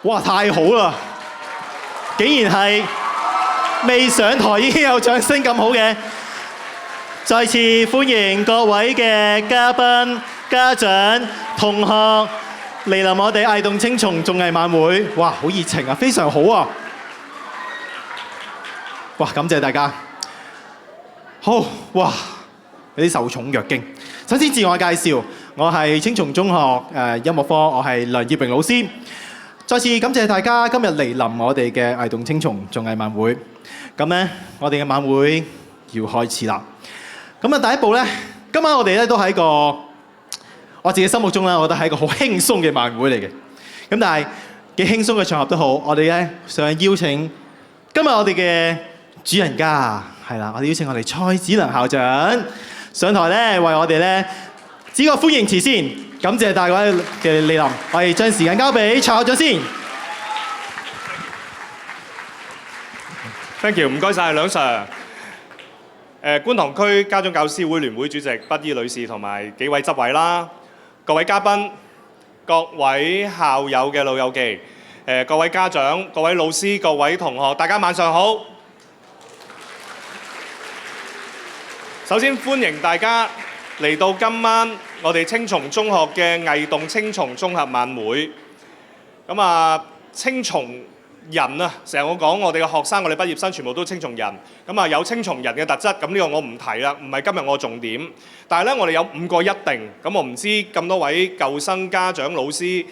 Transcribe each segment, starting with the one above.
哇！太好啦，竟然係未上台已經有掌聲咁好嘅，再次歡迎各位嘅嘉賓、家長、同學嚟臨我哋藝動青松綜藝晚會。哇！好熱情啊，非常好啊！哇！感謝大家。好，哇！有啲受寵若驚。首先自我介紹，我係青松中學音樂科，我係梁業榮老師。再次感謝大家今日嚟臨我哋嘅藝動青松綜藝晚會。咁咧，我哋嘅晚會要開始啦。咁啊，第一步咧，今晚我哋咧都係一個我自己心目中咧，我覺得係一個好輕鬆嘅晚會嚟嘅。咁但係幾輕鬆嘅場合都好，我哋咧想邀請今日我哋嘅主人家係啦，我哋邀請我哋蔡子良校長上台咧，為我哋咧致個歡迎詞先。感謝大家嘅蒞臨，我哋將時間交俾蔡校長先。Thank you， 唔該晒梁 Sir。觀塘區家長教師會聯會主席畢依女士同埋幾位執委啦，各位嘉賓、各位校友嘅老友記，各位家長、各位老師、各位同學，大家晚上好。首先歡迎大家嚟到今晚我哋青松中學嘅藝動青松綜合晚會。咁啊，青松人啊，成日我講我哋嘅學生，我哋畢業生全部都青松人。咁啊，有青松人嘅特質，咁呢個我唔提啦，唔係今日我重點。但係咧，我哋有5個一定。咁我唔知咁多位舊生家長老師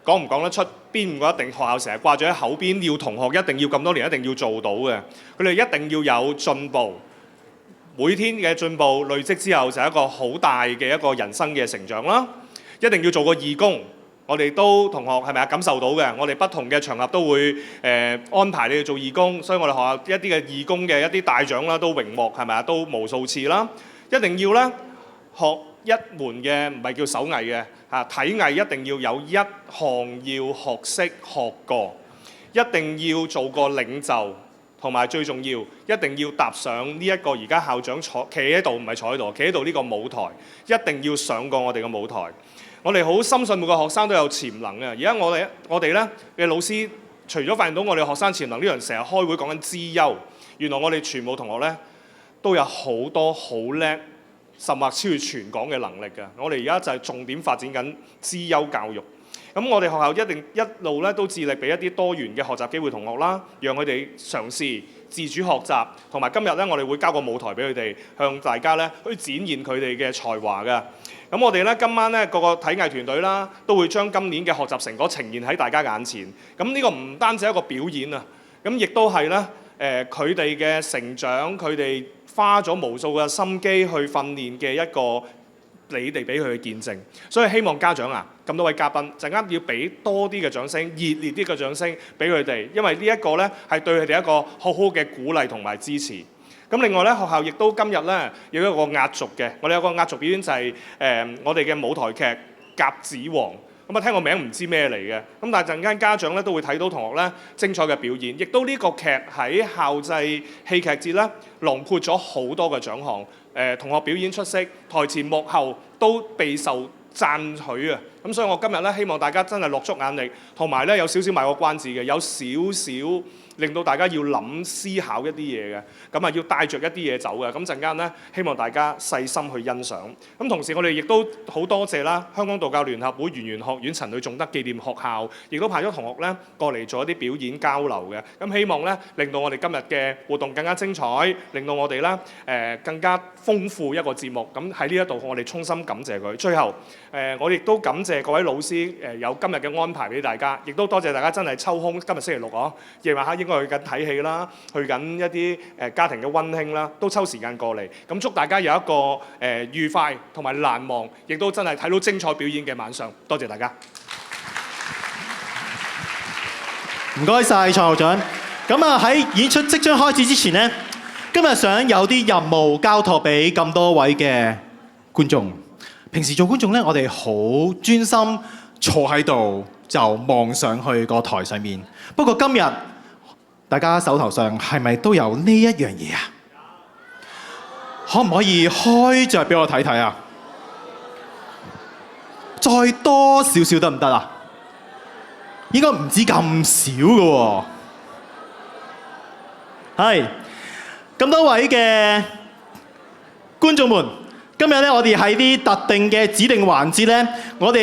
講唔講得出邊5個一定？學校成日掛住喺口邊，要同學一定要咁多年一定要做到嘅。佢哋一定要有進步。每天嘅進步累積之後，就係一個好大嘅一個人生嘅成長啦。一定要做個義工，我哋都同學係咪啊感受到嘅？我哋不同嘅場合都會安排你哋做義工，所以我哋學校一啲嘅義工嘅一啲大獎啦，都榮獲係咪啊？都無數次啦。一定要咧學一門嘅唔係叫手藝嘅嚇，體藝一定要有一項要學識學過，一定要做個領袖。同埋最重要，一定要踏上呢一個而家校長企喺度，唔係坐喺度，企喺度呢個舞台，一定要上過我哋嘅舞台。我哋好深信每個學生都有潛能嘅。而家我哋咧嘅老師，除咗發現到我哋學生潛能呢樣，成日開會講緊資優，原來我哋全部同學咧都有好多好叻，甚或超越全港嘅能力嘅。我哋而家就係重點發展緊資優教育。咁我哋學校一定一路咧都致力俾一啲多元嘅學習機會同學啦，讓佢哋嘗試自主學習，同埋今日咧我哋會交個舞台俾佢哋，向大家咧去展現佢哋嘅才華嘅。咁我哋咧今晚咧個個體藝團隊啦，都會將今年嘅學習成果呈現喺大家眼前。咁呢個唔單止係一個表演啊，咁亦都係咧佢哋嘅成長，佢哋花咗無數嘅心機去訓練嘅一個。你哋俾佢去見證，所以希望家長啊，咁多位嘉賓陣間要俾多啲嘅掌聲，熱烈啲嘅掌聲俾佢哋，因為呢一個咧係對佢哋一個好好嘅鼓勵同埋支持。咁另外咧，學校亦都今日咧有一個壓軸嘅，我哋有個壓軸表演就係我哋嘅舞台劇《甲子王》。咁啊，聽個名唔知咩嚟嘅，咁但係陣間家長咧都會睇到同學咧精彩嘅表演，亦都呢個劇喺校際戲劇節咧囊括咗好多嘅獎項。同學表演出色，台前幕後都備受讚許啊！咁所以我今日咧希望大家真係落足眼力，同埋咧有少少賣個關子嘅，有少少令到大家要諗思考一啲嘢嘅，咁啊要帶着一啲嘢走嘅。咁陣間咧希望大家細心去欣賞。咁同時我哋亦都好多謝啦，香港道教聯合會圓玄學院陳女頌德紀念學校，亦都派咗同學咧過嚟做一啲表演交流嘅。咁希望咧令到我哋今日嘅活動更加精彩，令到我哋咧更加豐富一個節目。咁喺呢一度我哋衷心感謝佢。最後我亦都感謝各位老師有今日嘅安排俾大家，亦都多謝大家真係抽空今日星期六哦，夜晚黑應該去緊睇戲啦，去緊一啲家庭嘅溫馨啦，都抽時間過嚟。咁祝大家有一個愉快同埋難忘，亦都真係睇到精彩表演嘅晚上。多謝大家。唔該晒蔡校長。咁啊喺演出即將開始之前呢，今日想有啲任務交託俾咁多位嘅觀眾。平時做觀眾咧，我哋好專心坐喺度就望上去個台上面。不過今日大家手頭上係咪都有呢一樣嘢啊？可唔可以開着俾我睇睇啊？再多少少得唔得啊？應該唔止咁少嘅喎。係，咁多位嘅觀眾們，今日咧我哋喺啲特定嘅指定環節咧，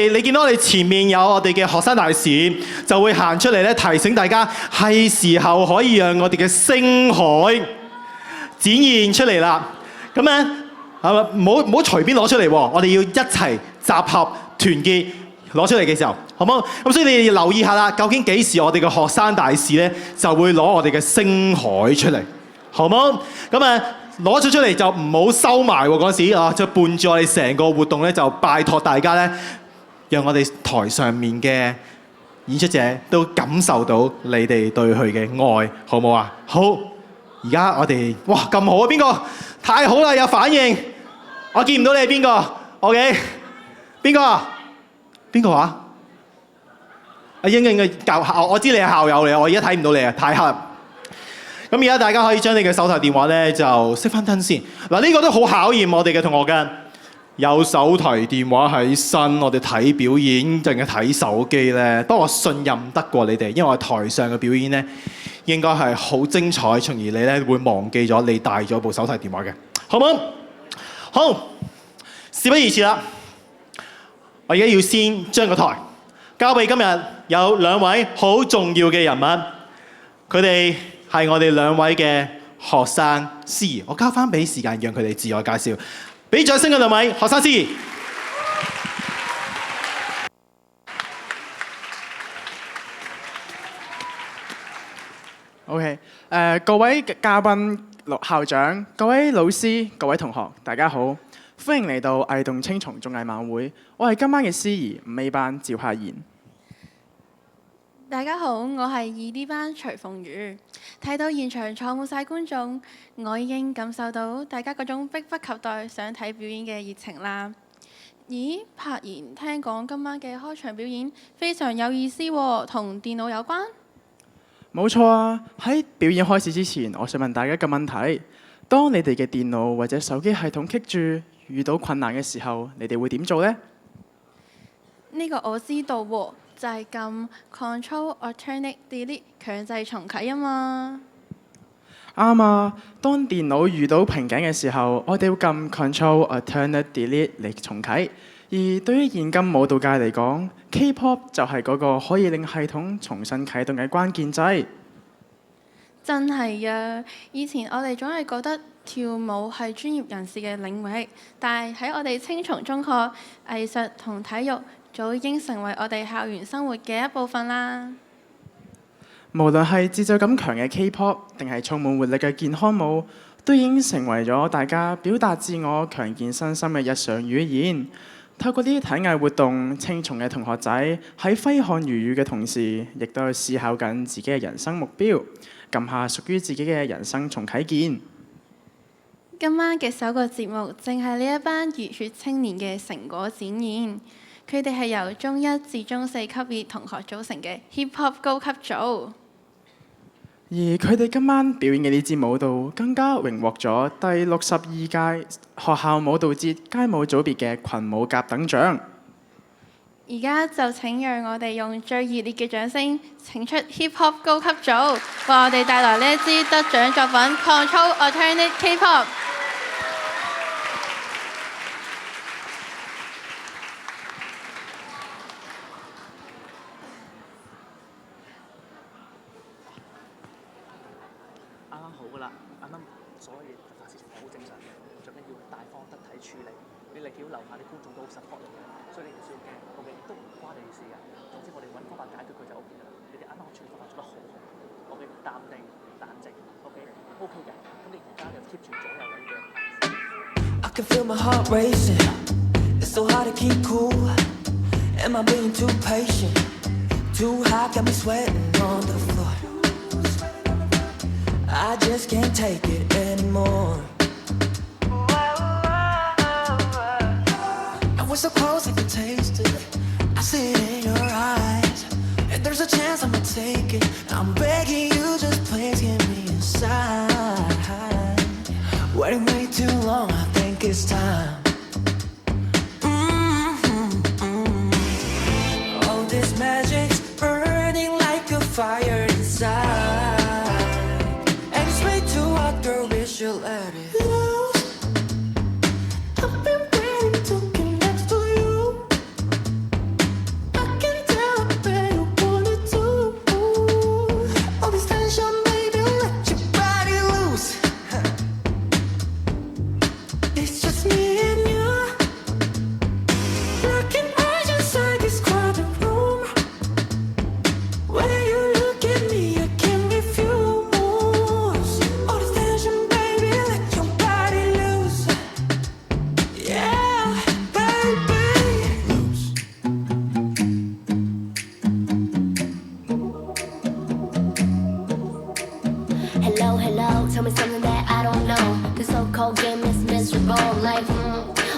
你見到我哋前面有我哋嘅學生大使，就會行出嚟咧提醒大家係時候可以讓我哋嘅星海展現出嚟啦。咁咧係咪唔好隨便攞出嚟喎？我哋要一齊集合團結攞出嚟嘅時候，好唔好？咁所以你哋要留意下啦，究竟幾時我哋嘅學生大使咧就會攞我哋嘅星海出嚟，好唔好？咁啊攞咗出嚟就唔好收埋喎，嗰時啊，就伴住我哋成個活動咧，就拜託大家咧，讓我哋台上面嘅演出者都感受到你哋對佢嘅愛，好唔好啊？好，而家我哋哇咁好啊！邊個？太好啦，有反應。我見唔到你係邊個 ？OK， 邊個？邊個話？阿英嘅校，我知你係校友嚟，我而家睇唔到你啊，太黑。咁而家大家可以將你嘅手提電話咧就熄翻燈先。嗱，呢個都好考驗我哋嘅同學嘅。有手提電話喺身，我哋睇表演定係睇手機咧？不過我信任得過你哋，因為我台上嘅表演咧應該係好精彩，從而你咧會忘記咗你帶咗部手提電話嘅，好唔好？好，事不宜遲啦，我而家要先將個台交俾今日有兩位好重要嘅人物，佢哋係我哋兩位嘅學生司儀，我交翻俾時間讓佢哋自我介紹，俾掌聲嘅兩位學生司儀。OK， 各位嘉賓、校長、各位老師、各位同學，大家好，歡迎嚟到藝動青松綜藝晚會。我係今晚嘅司儀5A班趙夏妍。大家好，我係2D班徐鳳宇。睇到現場坐滿晒觀眾，我已經感受到大家嗰種迫不及待想睇表演嘅熱情啦。咦，柏妍，聽講今晚嘅開場表演非常有意思喎，同電腦有關？冇錯啊！喺表演開始之前，我想問大家一個問題：當你哋嘅電腦或者手機系統棘住，遇到困難嘅時候，你哋會點做呢？呢個我知道喎，就係撳 Control Alternate Delete 強制重啟啊嘛。啱啊！當電腦遇到瓶頸嘅時候，我哋會撳 Control Alternate Delete 嚟重啟。而對於現今舞蹈界嚟講，K-pop 就係嗰個可以令系統重新啟動嘅關鍵掣。真係啊！以前我哋總係覺得跳舞係專業人士嘅領域，但係喺我哋青松中學，藝術同體育早已經成為我哋校園生活嘅一部分啦。無論係節奏感強嘅 K-pop， 定係充滿活力嘅健康舞，都已經成為咗大家表達自我、強健身心嘅日常語言。透過呢啲體藝活動，青松嘅同學仔喺揮汗如雨嘅同時，亦都係思考緊自己嘅人生目標，撳下屬於自己嘅人生重啟鍵。今晚嘅首個節目正係呢一班熱血青年嘅成果展現。佢哋係由中1至中4級別同學組成嘅 Hip Hop 高級組。而佢哋今晚表演嘅呢支舞蹈，更加榮獲咗第62屆學校舞蹈節街舞組別嘅群舞甲等獎。而家就請讓我哋用最熱烈嘅掌聲，請出 Hip Hop 高級組，為我哋帶來呢一支得獎作品 Control Alternate K-pop。I can feel my heart racing. It's so hard to keep cool. Am I being too patient? Too hot, got me sweating on the floor. I just can't take it anymore. I was so close, I can taste it. I see it in your eyes. And there's a chance I'ma take it. I'm begging you, just please give me a sign. Waiting way too long, I think it's time. Oh, this magic's burning fire inside. And it's way too hot, girl, we should let it loose. I've been waiting to get next to you. I can tell that you wanted to. All this tension, baby, let your body loose. It's just me and you. Looking eyes inside this crowded room. When you look at me, I can't refuse. All this tension, baby, let your body loose. Yeah, baby. Loose. Hello, hello, tell me something that I don't know. This so-called game is miserable. Like,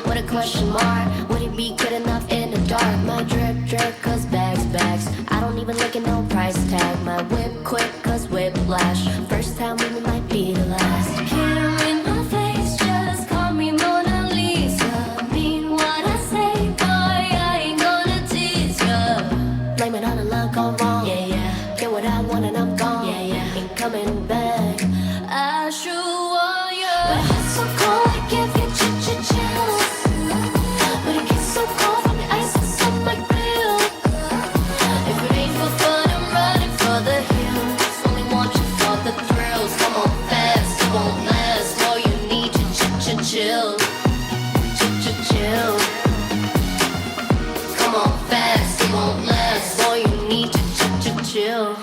what a question mark. Would it be good enough in the dark? My drip, drip, cause bags, bags. I don't even look at no price tag. My whip quick, cause whiplash. First time with me might be the last. Can't read my face, just call me Mona Lisa. Mean what I say, boy, I ain't gonna tease ya. Blame it on the luck gone wrong. Yeah, yeah. Get what I want and I'm gone. Yeah, yeah. Ain't coming back. I sure want you. But it's so cold, I give you chills. But it gets so cold from the ice that's on my grill. If it ain't for fun, I'm running for the hills. Only want you for the thrills. Come on fast, it won't last. All you need to chill. Chill. Come on fast, it won't last. All you need to chill.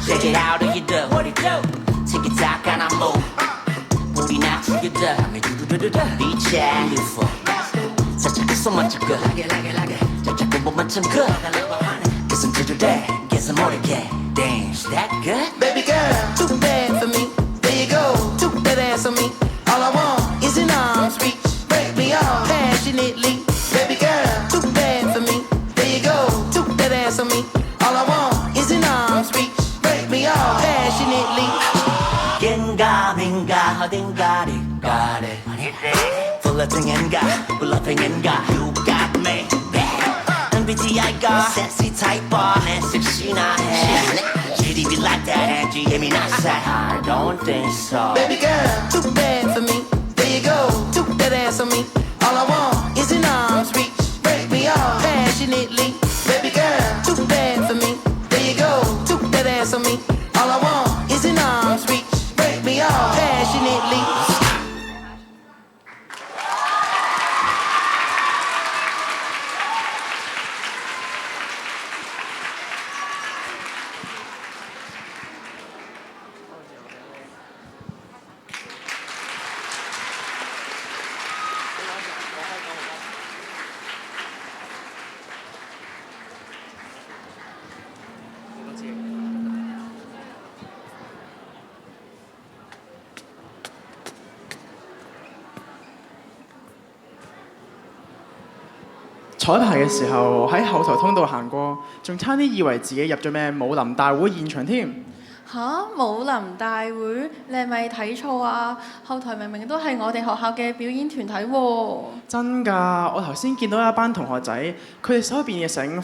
Check it out, do you do? What it do? Take it out, and I move. 우리 낮추게 돼. Beach and beautiful. 살짝 그 좀 그. 살짝 봄만 참 그. Listen to the day, get some more to get. Dance, that good? Baby girl, too bad for me. There you go, too that ass on me. All I want is an arm's reach. Break me off passionately. Baby girl, too bad for me. There you go, too that ass on me. All I want is an arm's reach. Break me off passionately. 겐가 민가 어딘가를 가래. Flirting인가 bluffing인가 You got me. MBTI가 sexy type 내 섹시나 해. GDB like that and 예민하세. I don't think so. Baby girl, too bad for me. There you go, too that ass on me. All I want is an arm's reach. Break me off passionately. Baby girl, too bad for me. There you go, too that ass on me. All I want is an arm's reach. Break me off passionately.彩排嘅時候喺後台通道行過，仲差啲以為自己入咗咩武林大會現場添。吓？武林大會？你係咪睇錯啊？後台明明都係我哋學校嘅表演團體喎。真㗎，我頭先見到一班同學仔，佢哋手入邊嘅繩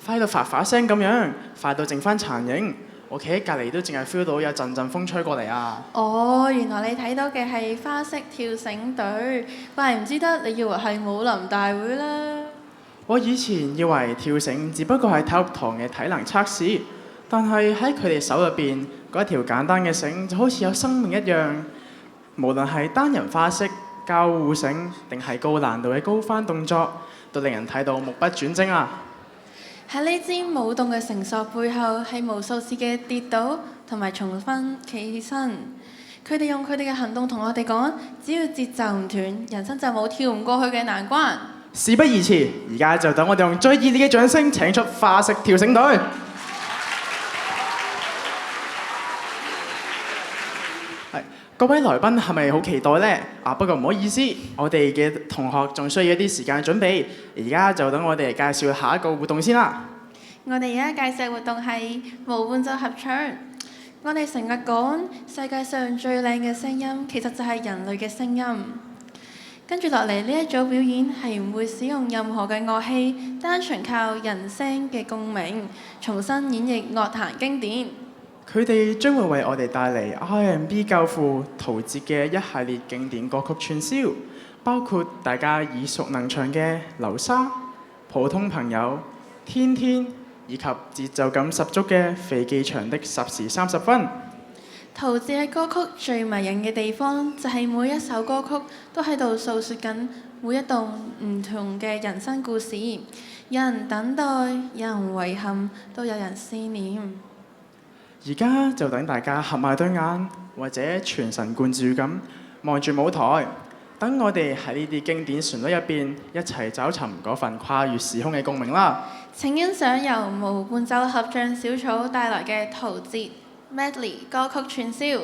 快到發發聲咁樣，快到剩翻殘影。我企喺隔離都淨係 feel 到有陣陣風吹過嚟啊！哦，原來你睇到嘅係花式跳繩隊，怪唔之得你以為係武林大會啦。我以前以為跳繩只不過係體育堂嘅體能測試，但係喺佢哋手入邊嗰一條簡單嘅繩就好似有生命一樣。無論係單人花式、交互繩，定係高難度嘅高翻動作，都令人睇到目不轉睛啊！喺呢支舞動嘅繩索背後，係無數次嘅跌倒同埋重新企起身。佢哋用佢哋嘅行動同我哋講，只要節奏唔斷，人生就冇跳唔過去嘅難關。事不宜遲，而家就等我哋用最熱烈嘅掌聲請出花式跳繩隊。各位來賓係咪好期待呢？不過唔好意思，我哋嘅同學仲需要一啲時間準備，而家就等我哋介紹下一個活動先啦。我哋而家介紹活動係無伴奏合唱。我哋成日講世界上最靚嘅聲音，其實就係人類嘅聲音。跟住落嚟呢一組表演係唔會使用任何嘅樂器，單純靠人聲嘅共鳴，重新演繹樂壇經典。佢哋將會為我哋帶嚟 R&B 教父陶喆嘅一系列經典歌曲串燒，包括大家耳熟能詳嘅《流沙》、《普通朋友》、《天天》，以及節奏感十足嘅飛機場的10時30分。陶喆嘅歌曲最迷人嘅地方，就係每一首歌曲都喺度訴說緊每一段唔同嘅人生故事。有人等待，有人遺憾，都有人思念。而家就等大家合埋對眼，或者全神貫注咁望住舞台，等我哋喺呢啲經典旋律入邊一齊找尋嗰份跨越時空嘅共鳴啦！請欣賞由無伴奏合唱小草帶來嘅陶喆 Medley 歌曲串燒。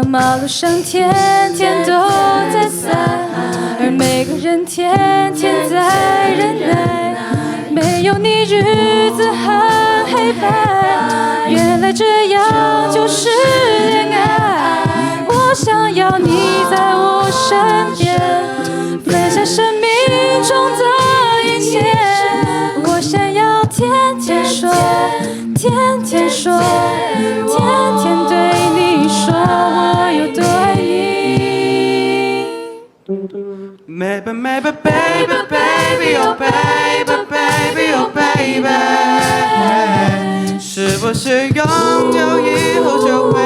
马路上天天都在塞，而每个人天天在忍耐。没有你日子很黑白，原来这样就是恋爱。我想要你在我身边，分享生命中的一切。我想要天天说，天天说，天天对你说我有多爱你。Maybe, maybe, baby, baby, oh baby, baby, oh baby， 是不是拥有以后就会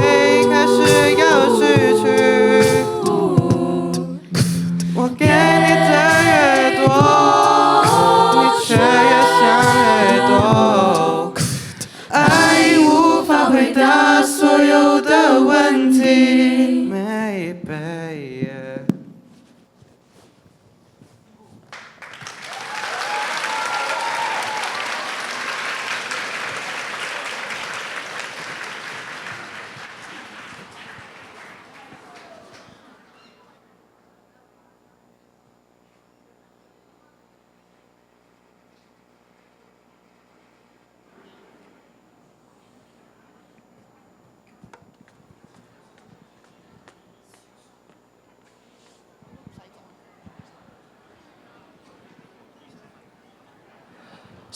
开始要失去？我给你的越多，你却越想越多。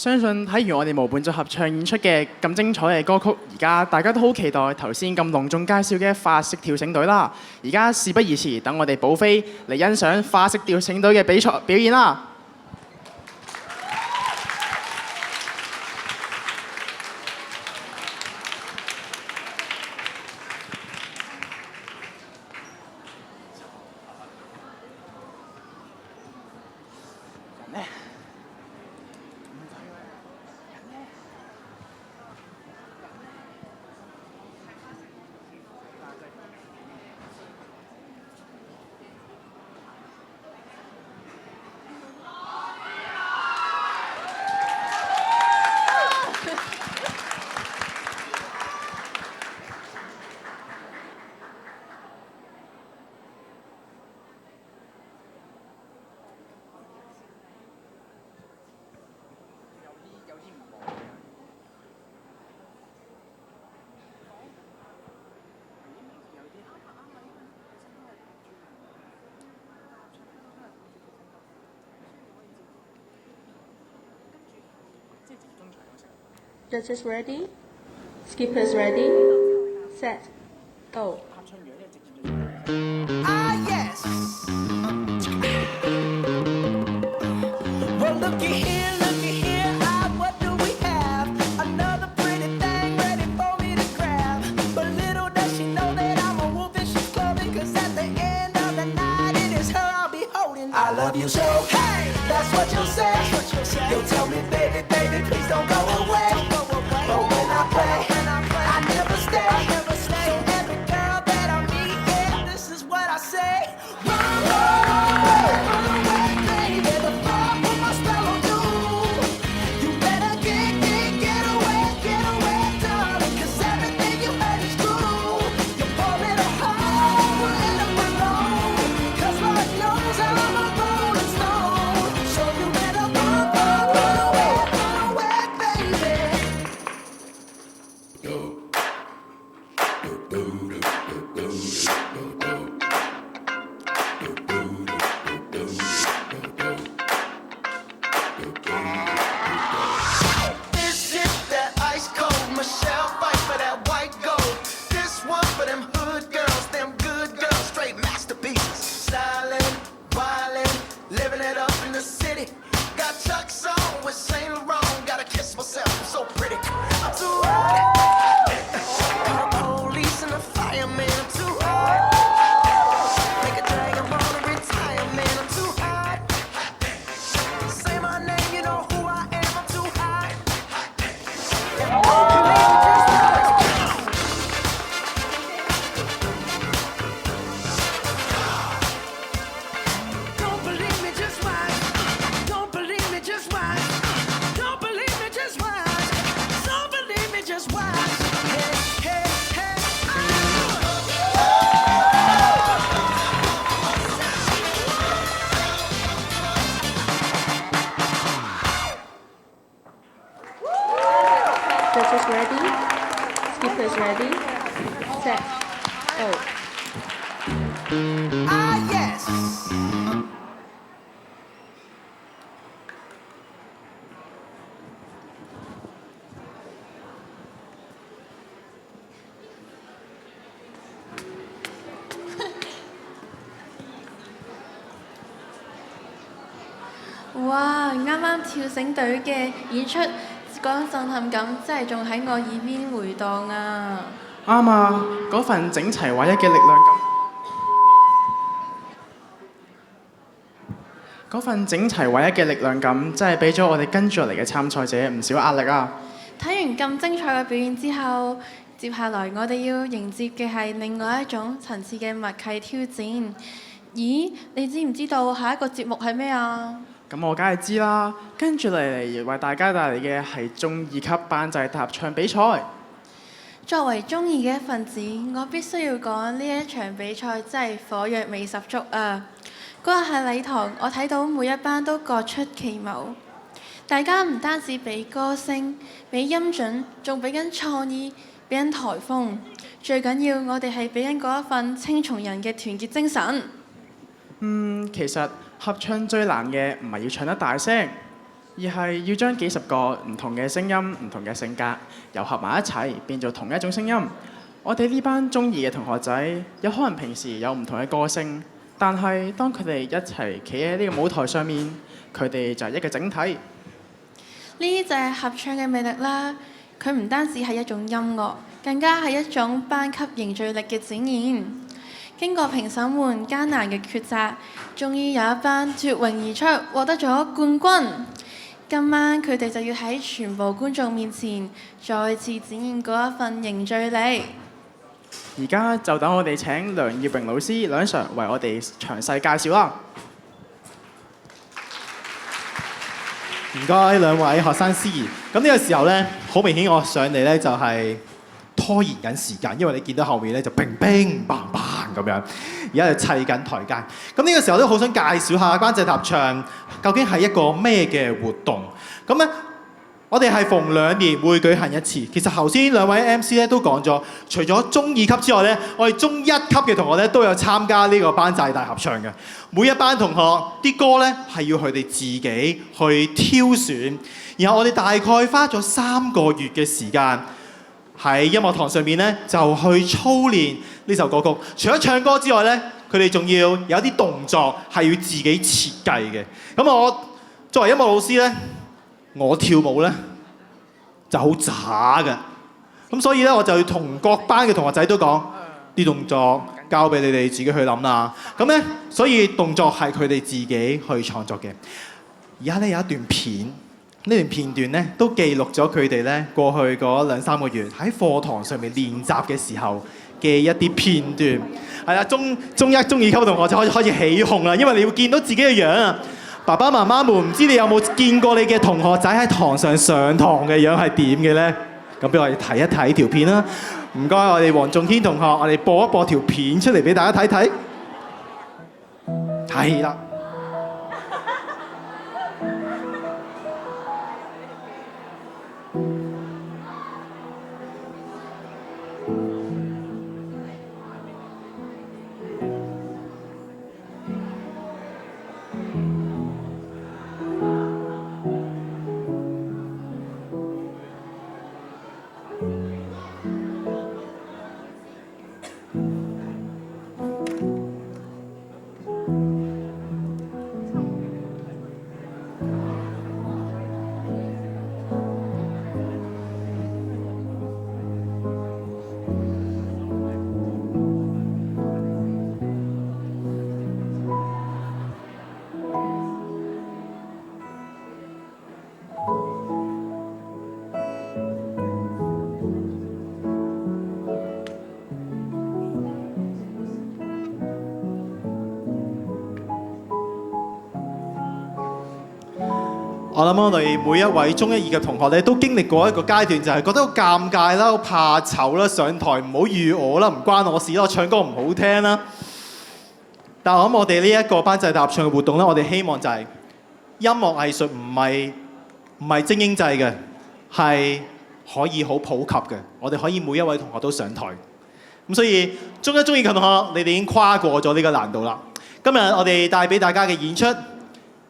相信睇完我哋無伴奏合唱演出嘅咁精彩嘅歌曲，而家大家都好期待頭先咁隆重介紹嘅法式跳繩隊啦。而家事不宜遲，等我哋補飛嚟欣賞法式跳繩隊嘅比賽表演啦！Judges ready? Skippers ready? Set. Go. Ah, yes. Well, looky here, ah, what do we have? Another pretty thing ready for me to grab. But little does she know that I'm a wolf in sheep's clothing. 'Cause at the end of the night, it is her I'll be holding. I love you so, hey, that's what you'll say. You'll tell me, baby, baby, please don't go away. But when I play, I never stay. So every girl that I meet, yeah, this is what I say. Run away, baby, before I put my spell on you. You better get away, darling, 'cause everything you heard is true. You're falling a hole in the alone, 'cause Lord knows I'm a rolling stone. So you better run away, baby. This is that ice cold Michelle fight for that white gold. This one for them hood girls, them good girls, straight masterpieces. Stylin', wildin', living it up in the city. Got Chuck's on with Saint Laurent. Gotta kiss myself, I'm so pretty. I'm too hot. Call the police and the fireman. I'm too hot. Make a dragon wanna retire, man. I'm too hot. Say my name, you know who I am. I'm too hot. Don't believe me, just watch. Don't believe me, just watch. Don't believe me, just watch. Don't believe me, just watch. Hey, hey, hey. Judges ready? Skippers ready? Set. Go. Ah, yes.哇！啱啱跳繩隊嘅演出嗰種震撼感，真係仲喺我耳邊迴盪啊！啱啊！嗰份整齊劃一嘅力量感，嗰份整齊劃一嘅力量感，真係俾咗我哋跟住落嚟嘅參賽者唔少壓力啊！睇完咁精彩嘅表演之後，接下來我哋要迎接嘅係另外一種層次嘅默契挑戰。咦？你知唔知道下一個節目係咩啊？咁我梗係知啦，跟住嚟為大家帶嚟嘅係中二級班際合唱比賽。作為中二嘅一份子，我必須要講呢一場比賽真係火藥味十足啊！嗰日喺禮堂，我睇到每一班都各出奇謀，大家唔單止比歌聲、比音準，仲比緊創意、比緊台風，最緊要我哋係比緊嗰一份青松人嘅團結精神。其實合唱最難嘅唔係要唱得大聲，而係要將幾十個唔同嘅聲音、唔同嘅性格糅合埋一齊，變做同一種聲音。我哋呢班中二嘅同學仔，有可能平時有唔同嘅個性，但係當佢哋一齊企喺呢個舞台上面，佢哋就係一個整體。呢啲就係合唱嘅魅力啦！佢唔單止係一種音樂，更加係一種班級凝聚力嘅展現。經過評審們艱難嘅抉擇，終於有一班脫穎而出，獲得咗冠軍。今晚佢哋就要喺全部觀眾面前再次展現嗰一份凝聚力。而家就等我哋請梁耀榮老師梁 Sir 為我哋詳細介紹啦。唔該兩位學生司儀。咁呢個時候呢，好明顯我上嚟呢就係拖延緊時間，因為你見到後面呢就乒乒乓乓咁樣，而家就砌緊台階。咁呢個時候都好想介紹下班際合唱究竟係一個咩嘅活動。咁呢，我哋係逢2年會舉行一次。其實頭先兩位 MC 咧都講咗，除咗中2級之外呢，我哋中1級嘅同學咧都有參加呢個班際大合唱嘅。每一班同學啲歌呢係要佢哋自己去挑選，然後我哋大概花咗3個月嘅時間喺音樂堂上面呢，就去操練呢首歌曲。除咗唱歌之外呢，佢哋仲要有啲動作係要自己設計嘅。咁我作為音樂老師呢，我跳舞呢就好渣嘅。咁所以呢，我就要同各班嘅同學仔都講，啲動作交俾你哋自己去諗啦。咁呢，所以動作係佢哋自己去創作嘅。而家呢，有一段片，呢段片段呢都記錄咗佢哋呢過去嗰2-3個月喺課堂上面練習嘅時候嘅一啲片段。係啦，中1、中2級嘅同學就開始起哄啦，因為你會見到自己嘅樣啊。爸爸媽媽們，唔知你有冇見過你嘅同學仔喺堂上上堂嘅樣係點嘅呢？咁俾我哋睇一睇條片啦。唔該，我哋黃仲軒同學，我哋播一播條片出嚟俾大家睇睇。係啦。我諗我哋每一位中1、2嘅同學咧，都經歷過一個階段，就係覺得好尷尬啦、好怕醜啦、上台唔好預我啦、唔關我事啦、我唱歌唔好聽啦。但係我諗我哋呢一個班際大合唱嘅活動咧，我哋希望就係音樂藝術唔係精英制嘅，係可以好普及嘅。我哋可以每一位同學都上台。咁所以中1、中2嘅同學，你哋已經跨過咗呢個難度啦。今日我哋帶俾大家嘅演出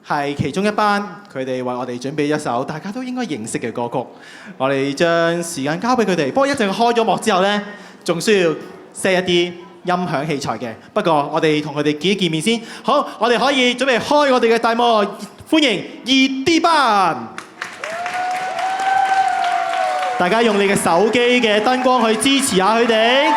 係其中一班，佢哋為我哋準備一首大家都應該認識嘅歌曲。我哋將時間交俾佢哋。不過一陣開咗幕之後呢，仲需要 set 一啲音響器材嘅。不過我哋同佢哋見一見面先。好，我哋可以準備開我哋嘅大幕，歡迎2D 班。大家用你嘅手機嘅燈光去支持下佢哋。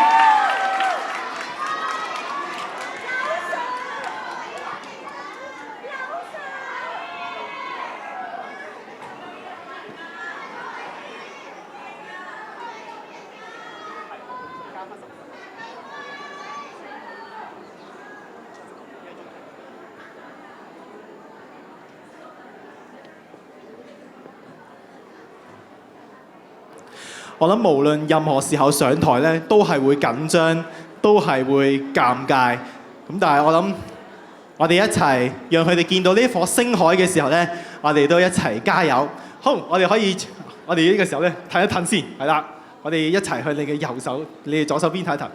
我諗無論任何時候上台咧，都係會緊張，都係會尷尬。咁但係我諗，我哋一齊讓佢哋見到呢顆星海嘅時候咧，我哋都一齊加油。好，我哋可以，我哋呢個時候咧褪一褪先，係啦，我哋一齊去你嘅右手，你嘅左手邊睇一睇。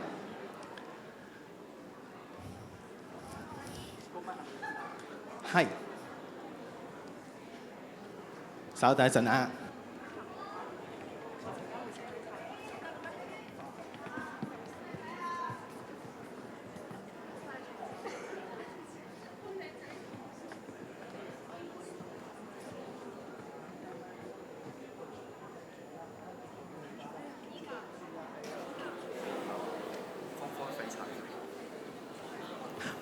係。稍等一陣啊。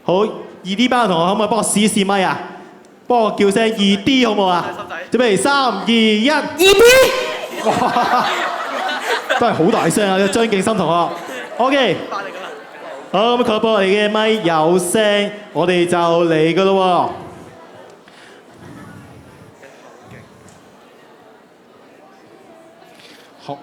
好，2D 班嘅同學可唔可以幫我試一試咪啊？幫我叫聲2D 好唔好啊？準備3、2、1。2D。哇！都係好大聲啊！張敬森同學。OK。好，咁確保我哋嘅咪有聲，我哋就嚟噶咯喎。好。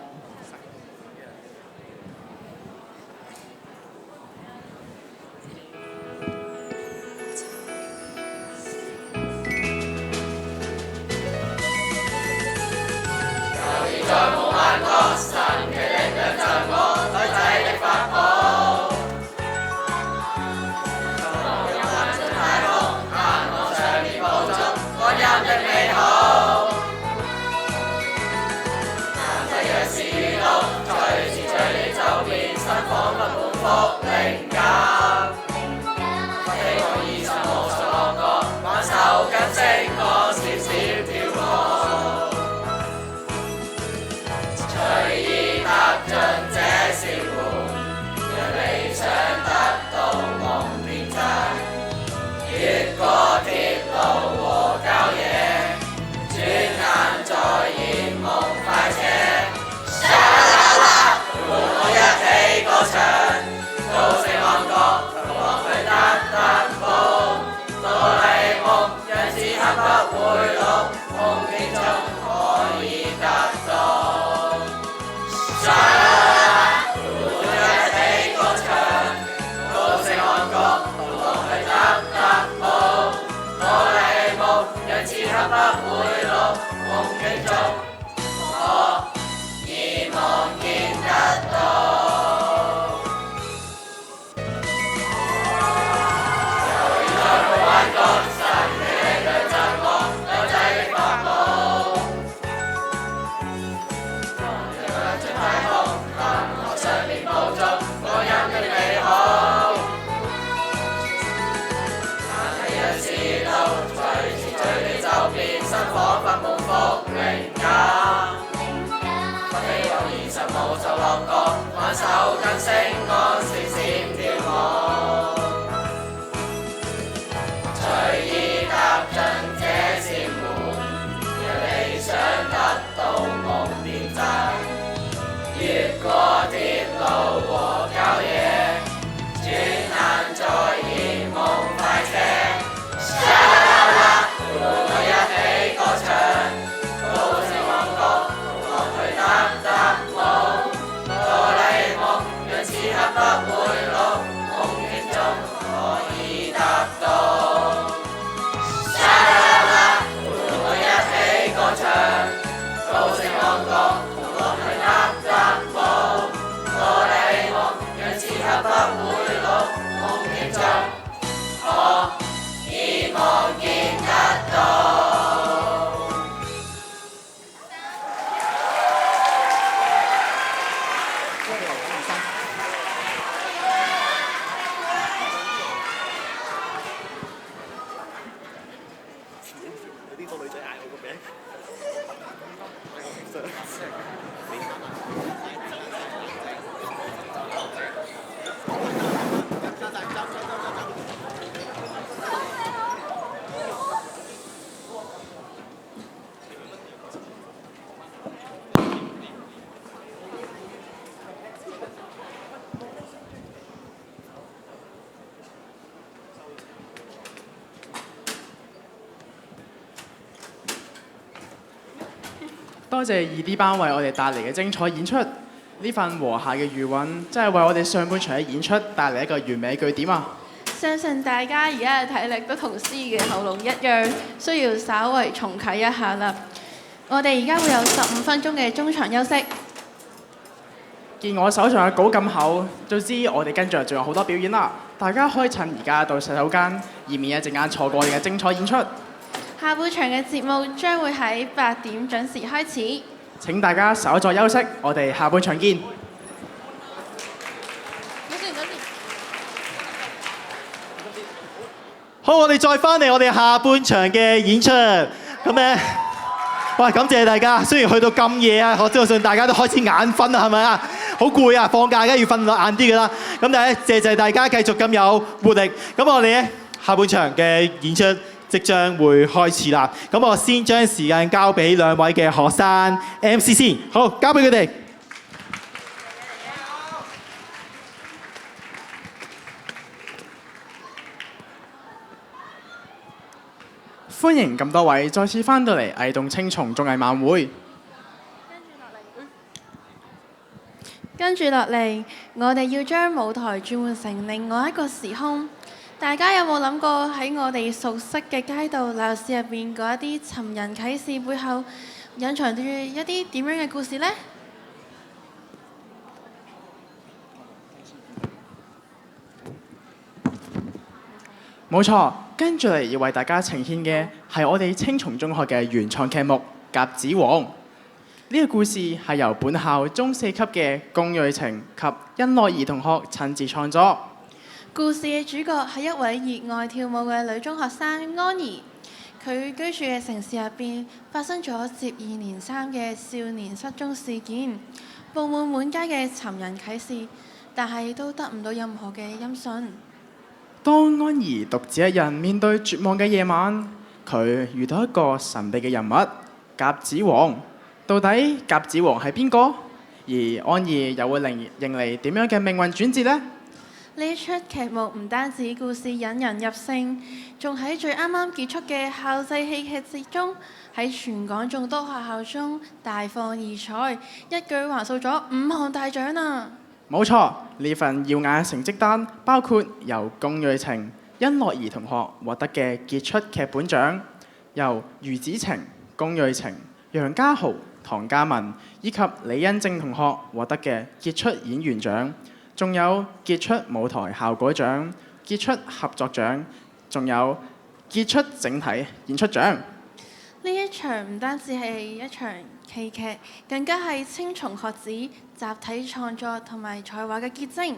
多謝2D 班為我哋帶嚟嘅精彩演出，呢份和諧嘅餘韻，真係為我哋上半場嘅演出帶嚟一個完美嘅句點啊！相信大家而家嘅體力都同司儀嘅喉嚨一樣，需要稍為重啟一下啦。我哋而家會有15分鐘嘅中場休息。見我手上嘅稿咁厚，就知我哋跟住仲有好多表演啦。大家可以趁而家到洗手間，以免一陣間錯過我哋嘅精彩演出。係下半場嘅節目將會喺8點準時開始。請大家稍作休息，我哋下半場見。好，我哋再翻嚟我哋下半場嘅演出。咁咧，哇！感謝大家。雖然去到咁夜啊，我相信大家都開始眼瞓啦，係咪啊？好攰啊！放假梗係要瞓晏啲㗎啦。咁但係咧，謝大家繼續咁有活力。咁我哋咧下半場嘅演出即將會開始啦。咁我先將時間交俾兩位嘅學生 MC 先。好，交俾佢哋。歡迎咁多位再次翻到嚟藝動青松綜藝晚會。跟住落嚟，我哋要將舞台轉換成另外一個時空。大家有冇諗過喺我哋熟悉嘅街道鬧市入邊嗰一啲尋人啟事背後，隱藏住一啲點樣嘅故事呢？冇錯，跟住嚟要為大家呈現嘅係我哋青松中學嘅原創劇目《甲子王》。呢個故事係由本校中4級嘅龔睿晴及甄樂兒同學親自創作。故事嘅主角係一位熱愛跳舞嘅女中學生安怡。佢居住嘅城市入邊發生咗接二連三嘅少年失蹤事件，佈滿滿街嘅尋人啟事，但係都得唔到任何嘅音訊。當安怡獨自一人面對絕望嘅夜晚，佢遇到一個神秘嘅人物甲子王。到底甲子王係邊個？而安怡又會迎嚟點樣嘅命運轉折呢？呢一出劇目唔單止故事引人入勝，仲喺最啱啱結束嘅校際戲劇節中，喺全港眾多學校中大放異彩，一舉橫掃咗5項大獎啊！冇錯，呢份耀眼成績單包括由龔睿晴、甄樂兒同學獲得嘅傑出劇本獎，由余子晴、龔睿晴、楊家豪、唐嘉文以及李欣正同學獲得嘅傑出演員獎，仲有傑出舞台效果獎、傑出合作獎，仲有傑出整體演出獎。呢一場唔單止係一場戲劇，更加係青松學子集體創作同埋才華嘅結晶。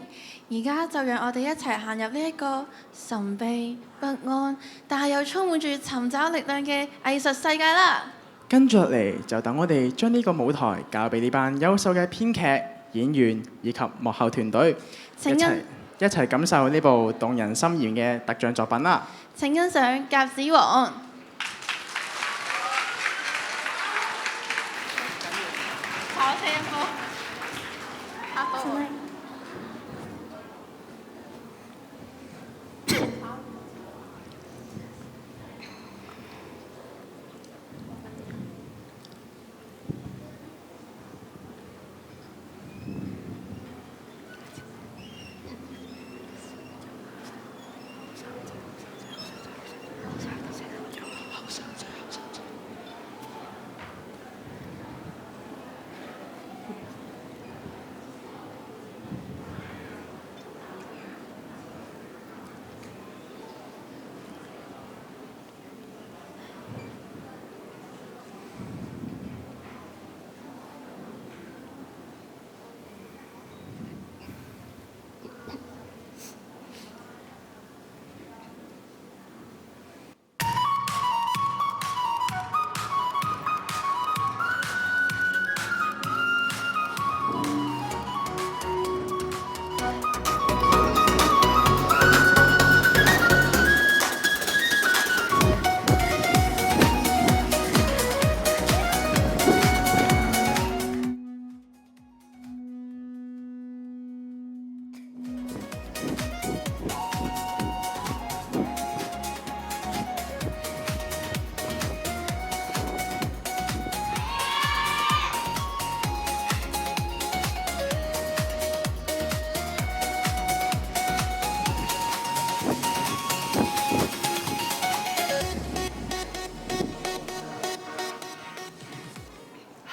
而家就讓我哋一齊行入呢一個神秘不安，但係又充滿住尋找力量嘅藝術世界啦！跟住落嚟就等我哋將呢個舞台交俾呢班優秀嘅編劇、演員以及幕後團隊，一齊感受呢部動人心弦嘅得獎作品啦！請欣賞《甲子王》。跑車波，嚇到我！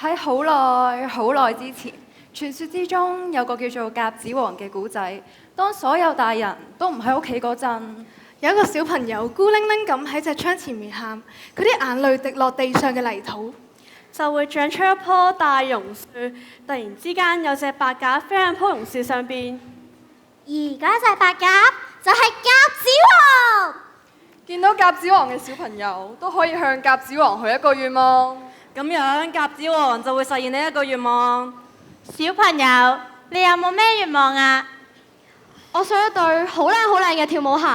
喺好耐之前，傳說之中有個叫做甲子王嘅古仔。當所有大人都唔喺屋企嗰陣，有一個小朋友孤零零咁喺隻窗前面喊，佢啲眼淚滴落地上嘅泥土，就會長出一棵大榕樹。突然之間有隻白鴿飛向棵榕樹上邊，而嗰隻白鴿就係鴿子王。見到鴿子王嘅小朋友都可以向鴿子王許一個願望，咁樣鴿子王就會實現你一個願望。小朋友，你有冇咩願望啊？我想一對好靚嘅跳舞鞋。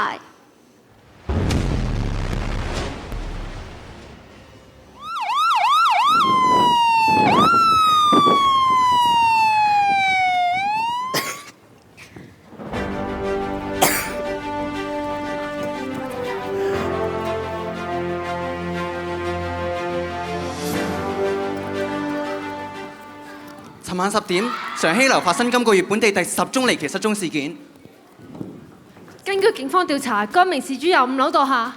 尋晚10點，常熙樓發生今個月本地第10宗離奇失蹤事件。根據警方調查，該名事主由5樓墮下。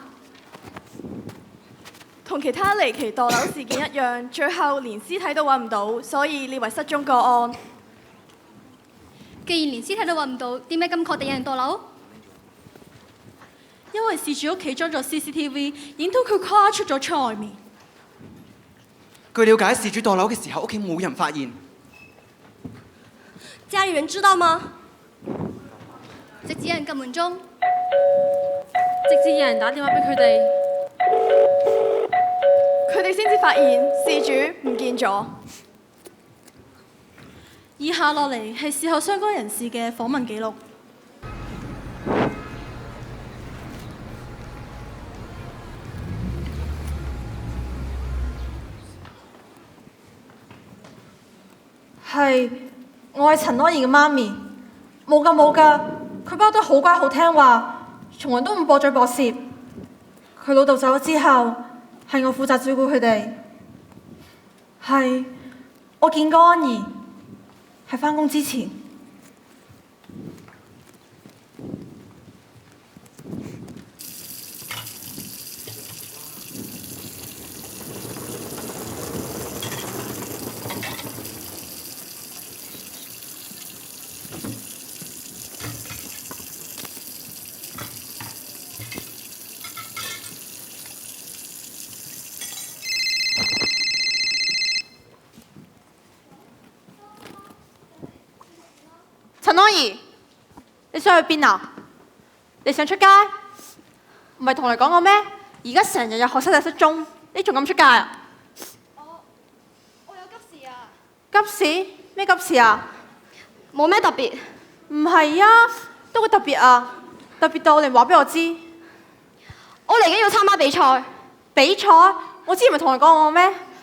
同其他離奇墮樓事件一樣，最後連屍體都揾唔到，所以列為失蹤個案。既然連屍體都揾唔到，點解咁確定有人墮樓？因為事主屋企裝咗 CCTV，影到佢跨出咗窗外面。據了解，事主墮樓嘅時候，屋企冇人發現。家裡人知道嗎？直至有人撳門鐘，直至有人打電話俾佢哋，佢哋先至發現事主唔見咗。以下落嚟係事後相關人士嘅訪問記錄。係，我係陳安怡嘅媽咪。冇㗎，佢包得好乖好聽話，從來都唔駁嘴駁舌。佢老豆走咗之後，係我負責照顧佢哋。係，我見過安怡，係返工之前。陳安怡，你想去邊啊？你想出街？唔係同你講過咩？而家成日有學生仔失蹤，你仲敢出街啊？我有急事啊！急事？咩急事啊？冇咩特別。唔係啊，都會特別啊！特別到你話俾我知。我嚟緊要參加比賽。比賽？我之前咪同你講過咩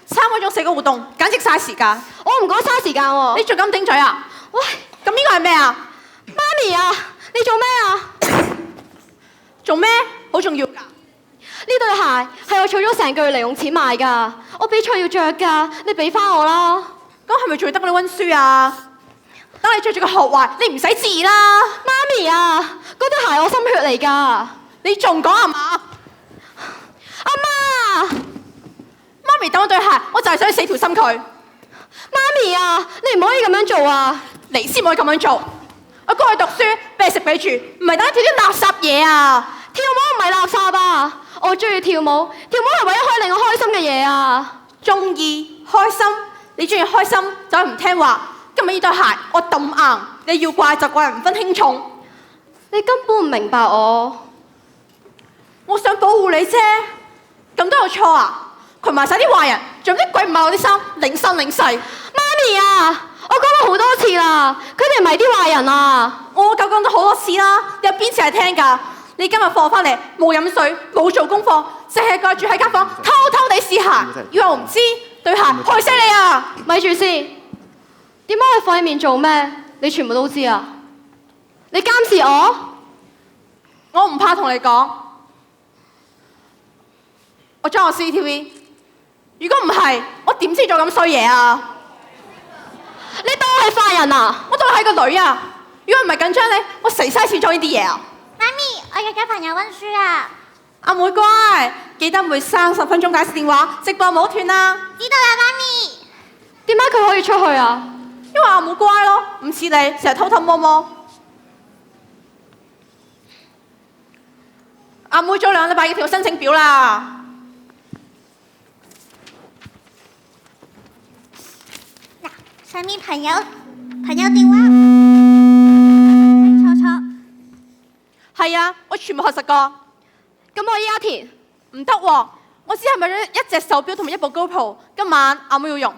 ？3個鐘4個活動，簡直嘥時間。我唔講嘥時間喎。你仲敢頂嘴啊？喂！咁呢個係咩啊？媽咪啊，你做咩啊？做咩？好重要㗎。呢對鞋係我儲咗成個月零用錢買㗎，我比賽要着㗎，你俾翻我啦。咁係咪仲要得你溫書啊？等你着住個學壞，你唔使字啦。媽咪啊，嗰對鞋我心血嚟㗎，你仲講係嘛？阿媽，媽咪等我對鞋，我就係想死條心佢。媽咪啊，你唔可以咁樣做啊！你先唔可以咁樣做。我過去讀書，俾你食俾住，唔係等一跳啲垃圾嘢啊！跳舞唔係垃圾啊！我中意跳舞，跳舞係為咗可以令我開心嘅嘢啊！中意開心，你中意開心就係唔聽話。今日呢對鞋我抌硬，你要怪就怪人，唔分輕重。你根本唔明白我。我想保護你啫，咁都有錯啊？群埋晒啲壞人，仲有啲鬼唔買我啲衫，領生領世。媽咪啊！我講過好多次啦，佢哋唔係啲壞人啊！我夠講咗好多次啦，有邊次係聽㗎？你今日放翻嚟冇飲水，冇做功課，淨係掛住喺間房偷偷地試鞋，以為我唔知對鞋害死你啊！咪住先，點解我放喺面做咩？你全部都知啊！你監視我？我唔怕同你講，我裝個 CCTV。如果唔係，我點知做咁衰嘢啊？你當我係壞人啊？我當我係個女啊！如果唔係緊張你，我死嘥錢做呢啲嘢啊！媽咪，我約咗朋友溫書啊！阿妹乖，記得每30分鐘解釋電話，直播唔好斷啊！知道啦，媽咪。點解佢可以出去啊？因為阿妹乖咯，唔似你成日偷偷摸摸。阿妹早2禮拜要填申請表啦。上面朋友電話，錯。係啊，我全部核實過。咁我依家填唔得喎，我只係買咗1隻手錶同埋1部 GoPro，今晚阿妹要用。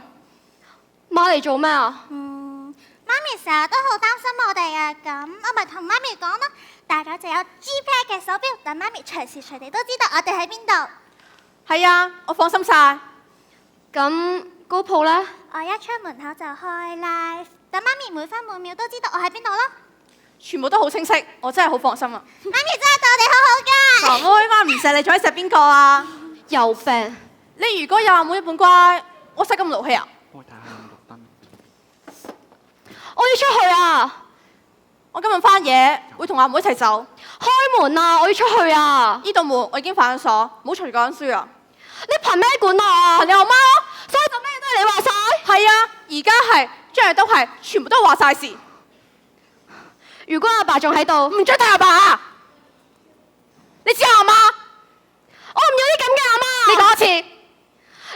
買嚟做咩啊？媽咪成日都好擔心我哋啊，咁我咪同媽咪講咯，帶咗隻有 GPS 嘅手錶，等媽咪隨時隨地都知道我哋喺邊度。係啊，我放心晒。咁GoPro呢？我一出門口就開 live，等媽咪每分每秒都知道我喺邊度咯。全部都好清晰，我真係好放心啊！媽咪真係對我哋好好㗎。阿妹，媽唔錫你，仲可以錫邊個啊？有病！你如果有阿妹一半乖，我使咁勞氣啊？我要出去啊！我今日翻夜會同阿妹一齊走。開門啊！我要出去啊！呢度門我已經反咗鎖，唔好隨講書啊！你憑咩管啊？憑你阿媽咯，所以就咩都係你話晒。係啊，而家係，將來都係，全部都話晒事。如果阿爸仲喺度，唔准睇阿爸啊！你知阿媽？我唔要啲咁嘅阿媽。你講一次，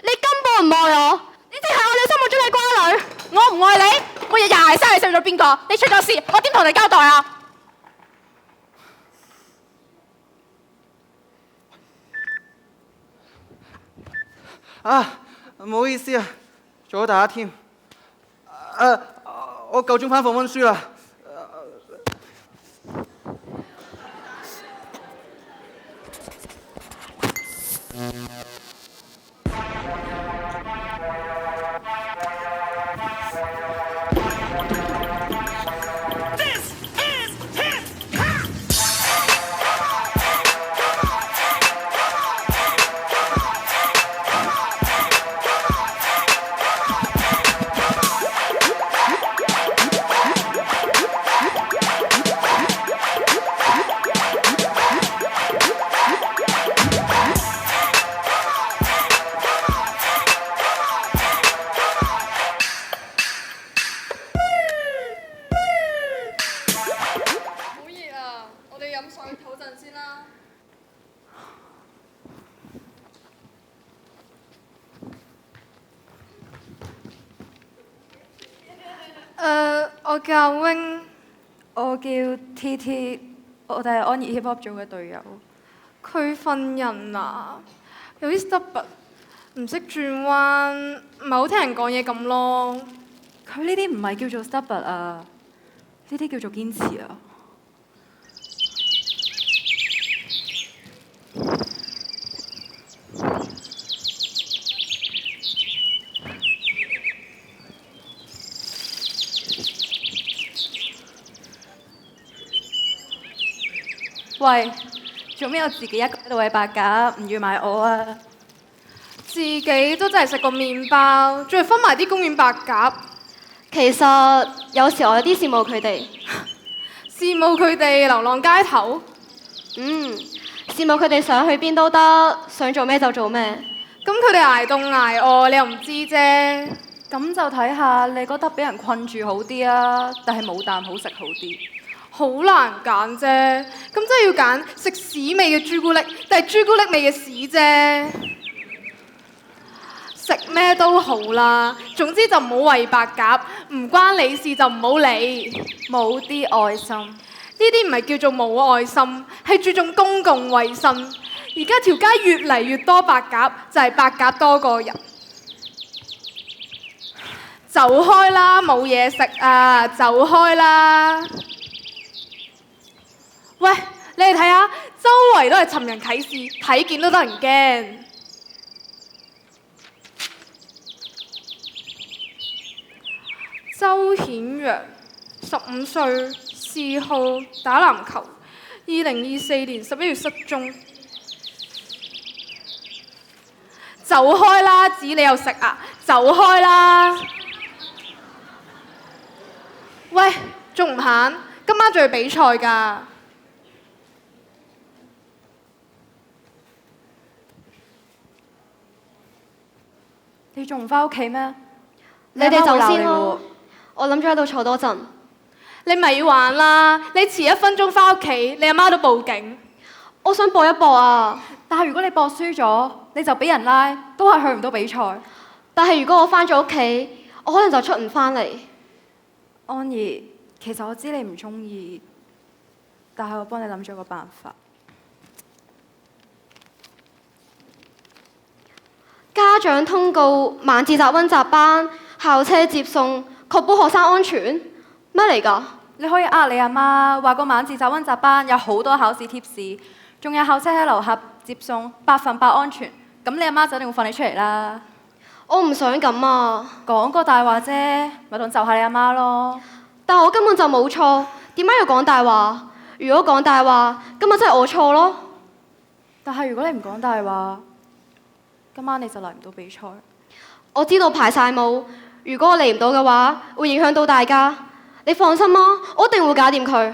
你根本唔愛我，你淨係我哋心目中嘅乖女。我唔愛你，我日日係生你，識咗邊個？你出咗事，我點同你交代啊？啊，唔好意思啊，早咗大家添。我夠鐘翻房溫書啦。我叫 Wing， 我叫 TT， 我哋係安怡 hip hop 組嘅隊友。佢份人啊，有啲 stubborn， 唔識轉彎，唔係好聽人講嘢咁咯。佢呢啲唔係叫做 stubborn 啊，呢啲叫做堅持啊。喂，做咩我自己一個喺度餵白鴿，唔預埋我啊？自己都真係食個麵包，仲要分埋啲公園白鴿。其實有時我有啲羨慕佢哋，羨慕佢哋流浪街頭。羨慕佢哋想去邊都得，想做咩就做咩。咁佢哋捱凍捱餓，你又唔知啫。咁就睇下你覺得俾人困住好啲啊，定係冇啖好食好啲？好難揀啫，咁真係要揀食屎味嘅朱古力，定係朱古力味嘅屎啫？食咩都好啦，總之就唔好餵白鴿，唔關你事就唔好理。冇啲愛心，呢啲唔係叫做冇愛心，係注重公共衛生。而家條街越嚟越多白鴿，就係白鴿多過人。走開啦，冇嘢食啊！走開啦！喂，你哋睇下，周圍都係尋人啟事，睇見都得人驚。周顯陽，15歲，嗜好打籃球，2024年11月失蹤。走開啦，指你又食啊！走開啦！喂，仲唔行？今晚仲要比賽㗎。你仲唔返屋企咩？你哋走先咯，我諗住喺度坐多陣。你咪玩啦！你遲1分鐘返屋企，你阿媽都報警。我想搏一搏啊！但係如果你搏輸咗，你就俾人拉，都係去唔到比賽。但係如果我翻咗屋企，我可能就出唔翻嚟。安怡，其實我知你唔中意，但係我幫你諗咗個辦法。家長通告晚自習溫習班，校車接送，確保學生安全。咩嚟㗎？你可以呃你阿媽，話個晚自習溫習班有好多考試貼士，仲有校車喺樓下接送，100%安全。咁你阿媽就一定會放你出嚟啦。我唔想咁啊！講個大話啫，咪當就下你阿媽咯。但我根本就冇錯，點解要講大話？如果講大話，咁咪真係我錯咯。但係如果你唔講大話，今晚你就嚟唔到比賽。我知道排晒舞，如果我嚟唔到嘅話，會影響到大家。你放心啦，我一定會搞掂佢。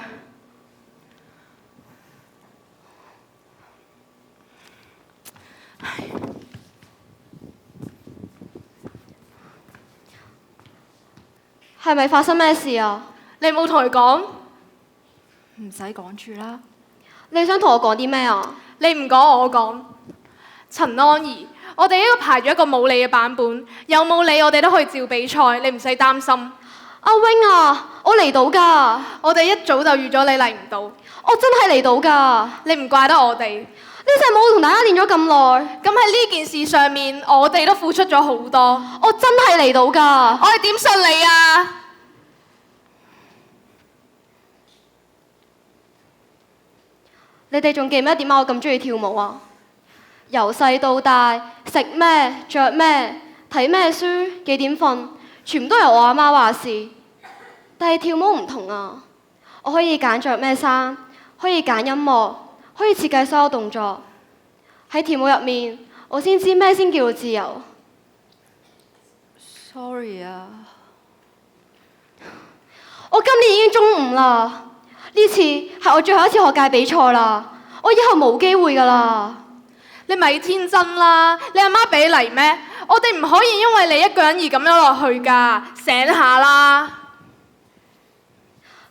係咪發生咩事啊？你冇同佢講？唔使講住啦。你想同我講啲咩啊？你唔講我講。陳安怡，我哋呢個排咗一個冇你嘅版本，有冇你我哋都可以照比賽，你唔使擔心。阿 Wing 啊，我嚟到㗎。我哋一早就預咗你嚟唔到。我真係嚟到㗎。你唔怪得我哋。呢隻舞同大家練咗咁耐，咁喺呢件事上面，我哋都付出咗好多。我真係嚟到㗎。我哋點信你啊？你哋仲記唔記得點解我咁中意跳舞啊？由細到大，食咩、着咩、睇咩書、幾點瞓，全部都由我阿媽話事。但係跳舞唔同啊，我可以揀着咩衫，可以揀音樂，可以設計所有動作。喺跳舞入面，我先知咩先叫做自由。Sorry 啊，我今年已經中五啦，呢次係我最後一次學界比賽啦，我以後冇機會㗎啦。你咪天真啦！你阿媽俾你嚟咩？我哋唔可以因為你一個人而咁樣落去㗎，醒下啦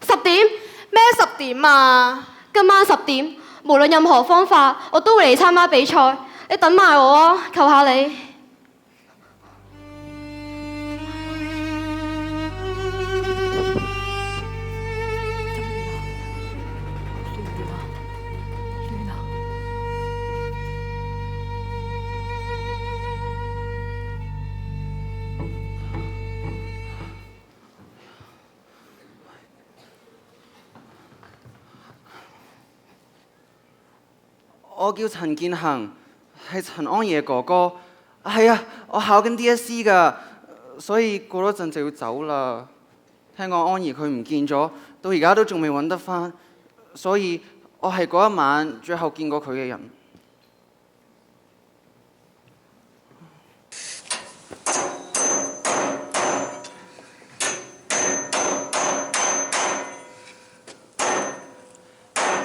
！10點？咩10點啊？今晚10點，無論任何方法，我都會嚟參加比賽。你等埋我啊，求下你。我叫陳建恒，係陳安怡嘅哥哥。係啊，我考緊 DSE 㗎，所以過多陣就要走啦。聽講安怡佢唔見咗，到而家都仲未揾得返，所以我係嗰一晚最後見過佢嘅人。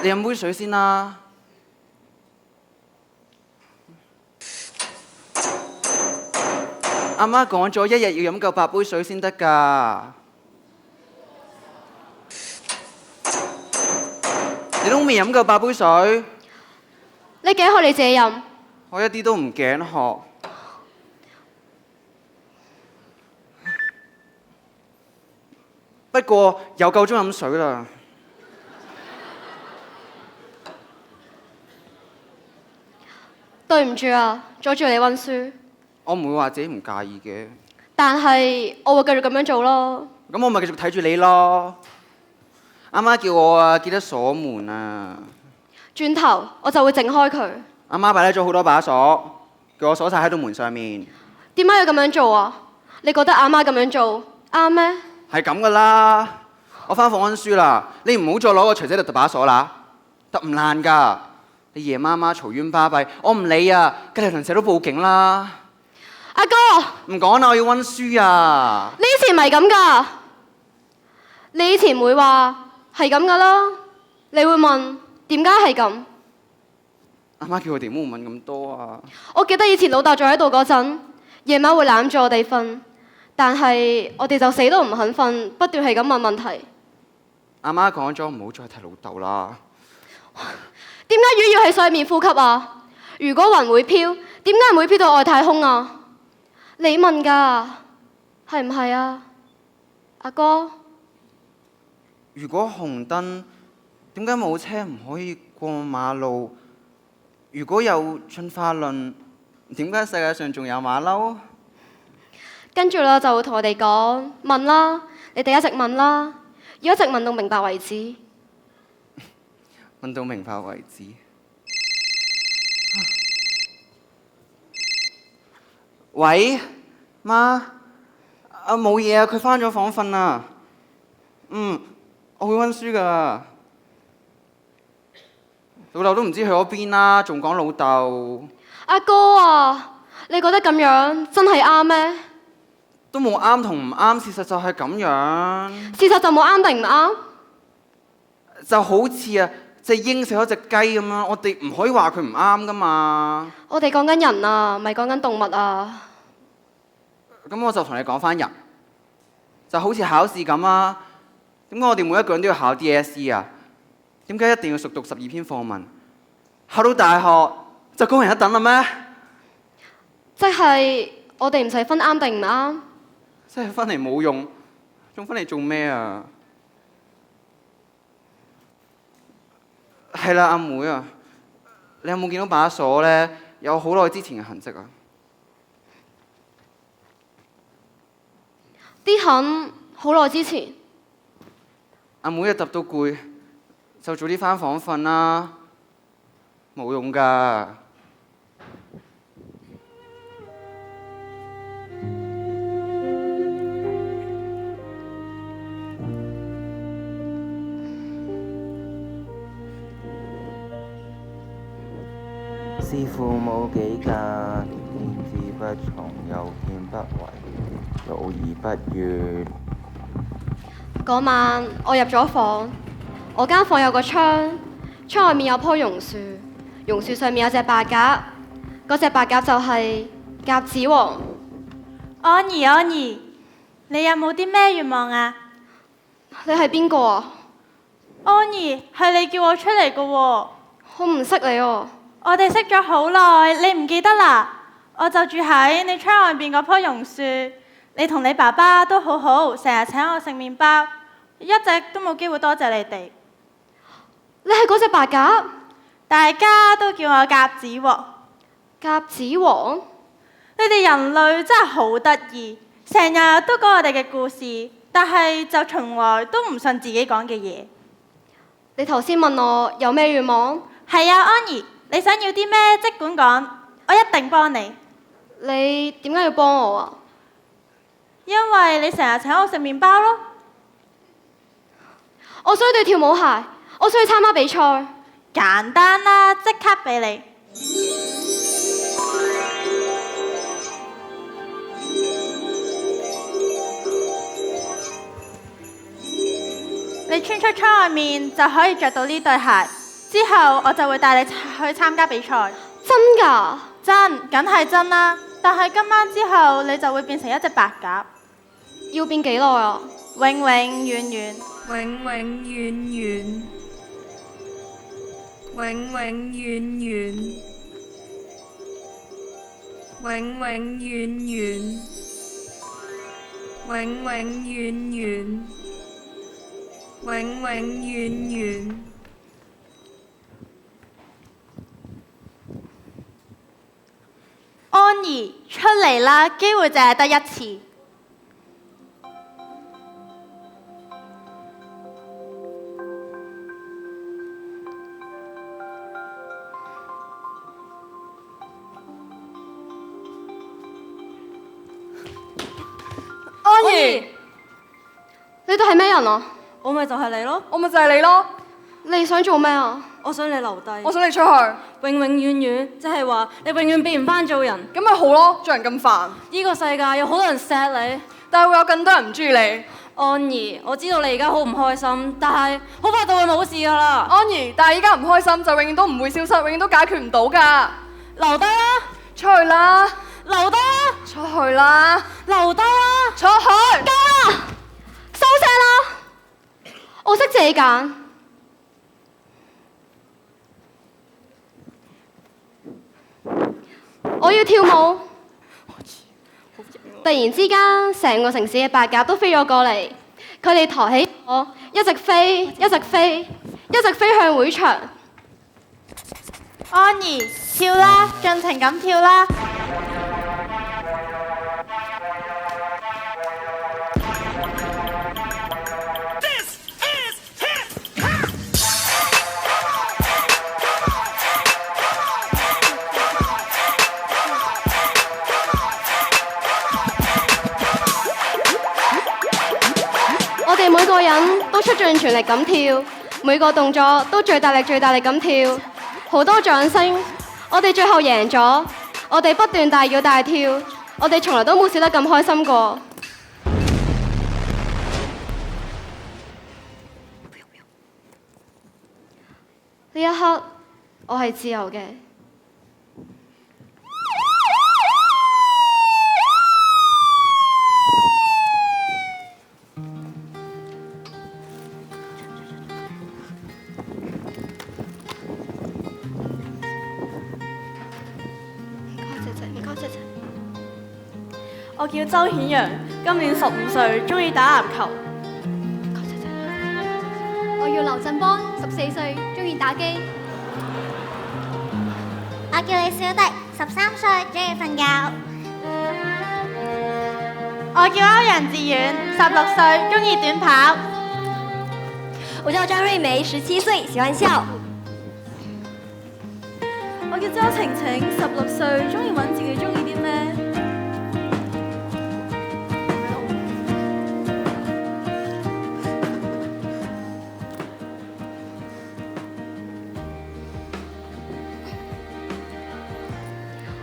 你飲杯水先啦。阿媽講咗，一日要飲夠8杯水先得㗎。你都未飲夠8杯水？你頸渴你自己飲。我一啲都唔頸渴。不過有夠鐘飲水啦。對唔住啊，阻住你溫書。我唔會話自己唔介意嘅。但係我會繼續咁樣做咯。咁我咪繼續睇住你咯。阿媽叫我啊，記得鎖門啊。轉頭我就會整開佢。阿媽擺低咗好多把鎖，叫我鎖晒喺度門上面。點解要咁樣做啊？你覺得阿媽咁樣做啱咩？係咁噶啦。我返房溫書啦，你唔好再攞個錘仔嚟揼把鎖啦，揼唔爛㗎。你夜媽媽嘈冤巴閉，我唔理啊，隔離鄰舍都報警啦。阿哥，唔講啦，我要溫書啊。你以前唔係咁㗎，你以前會話係咁㗎啦，你會問點解係咁？阿媽叫我哋唔好問咁多啊。我記得以前老豆仲喺度嗰陣，夜晚會攬住我哋瞓，但係我哋就死都唔肯瞓，不斷係咁問問題。阿媽講咗唔好再提老豆啦。點解魚要喺水面呼吸啊？如果雲會飄，點解唔會飄到外太空啊？你問㗎，係唔係啊，阿哥？如果紅燈，點解冇車唔可以過馬路？如果有進化論，點解世界上仲有馬騮？跟住啦，就會同我哋講問啦，你哋一直問啦，要一直問到明白為止。問到明白為止。喂，媽，冇嘢啊，佢返咗房瞓啦。我會温書㗎。老豆都唔知去咗邊啦，仲講老豆。阿哥啊，你覺得咁樣真係啱咩？都冇啱同唔啱，事實就係咁樣。事實就冇啱定唔啱？就好似隻鷹食咗隻雞咁樣，我哋唔可以話佢唔啱㗎嘛。我哋講緊人啊，唔係講緊動物啊。咁我就同你講返人，就好似考試咁啊。點解我哋每一個人都要考 DSE 啊？點解一定要熟讀12篇課文？考到大學就高人一等啦咩？即係我哋唔使分啱定唔啱？即係分嚟冇用，仲分嚟做咩啊？係啦，阿妹啊，你有冇見到把鎖呢？有好耐之前嘅痕跡啊！啲痕好耐之前。阿妹一揼到攰，就早啲返房瞓啦，冇用㗎。師父冇幾架，見之不從，又見不為，老而不悅。嗰晚我入咗房，我間房有個窗，窗外面有棵榕樹，榕樹上面有隻白鴿，嗰隻白鴿就係鴿子王。安怡，安怡，你有冇啲咩願望啊？你係邊個啊？安怡，係你叫我出嚟嘅喎。我唔識你喎。我哋識咗好耐，你唔記得啦？我就住喺你窗外邊嗰棵榕樹，你同你爸爸都好好，成日請我食麵包，一直都冇機會多謝你哋。你係嗰隻白鴿？大家都叫我鴿子王。鴿子王？你哋人類真係好得意，成日都講我哋嘅故事，但係就從來都唔信自己講嘅嘢。你頭先問我有咩願望？係啊，安怡。你想要啲咩？即管講，我一定幫你。你點解要幫我啊？因為你成日請我食麵包咯。我想要對跳舞鞋，我想去參加比賽。簡單啦，即刻俾你。你穿出窗外面就可以着到呢對鞋。之後我就會帶你去參加比賽。真㗎？真，梗係真啦。但係今晚之後你就會變成一隻白鴿。要變幾耐啊？永永遠遠。永永遠遠。永永遠遠。永永遠遠。永永遠遠。永永遠遠。安怡，出嚟啦！機會淨係得一次。安怡，你哋係咩人啊？我咪就係你咯，我咪就係你咯。你想做咩啊？我想你留低，我想你出去，永永遠遠，即係話你永遠變唔翻做人。咁咪好咯，做人咁煩。呢個世界有好多人錫你，但係會有更多人唔中意你。安怡，我知道你而家好唔開心，但係好快就會冇事噶啦。安怡，但係依家唔開心就永遠都唔會消失，永遠都解決唔到㗎。留低啦，出去啦，留低啦，出去啦，留低啦，出去。夠啦，收聲啦！我識自己揀。我要跳舞。突然之間，成個城市嘅白鴿都飛咗過嚟，佢哋抬起我，一直飛，一直飛，一直飛向會場。安兒，跳啦，盡情咁跳啦！我哋每個人都出盡全力咁跳，每個動作都最大力咁跳，好多掌聲。我哋最後贏咗，我哋不斷大叫大跳，我哋從來都冇笑得咁開心過。呢一刻，我係自由嘅。我叫周顯陽，今年15歲，中意打籃球。我叫劉振邦，14歲，中意打機。我叫李小迪，13歲，中意瞓覺。我叫歐陽志遠，16歲，中意短跑。我叫張瑞梅，17歲，喜歡笑。我叫周晴晴，16歲，中意揾自己中意啲咩。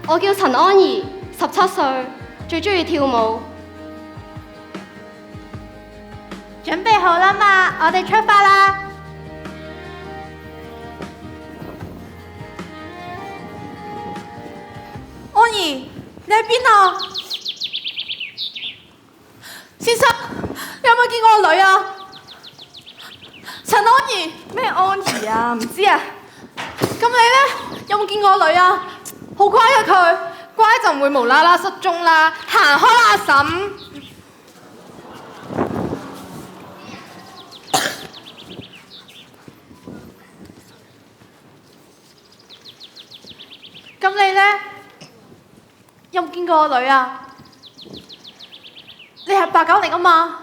我叫陳安怡，17歲，最中意跳舞。準備好啦嘛，我哋出發啦！安怡，你喺邊啊？先生，你有冇見過我女啊？陳安怡，咩安怡啊？唔知啊。咁你呢？有冇見過我女啊？好乖啊佢，乖就唔會無啦啦失蹤啦。行開啦阿嬸。咁你呢？有冇見過我女啊？你係89嚟㗎嘛？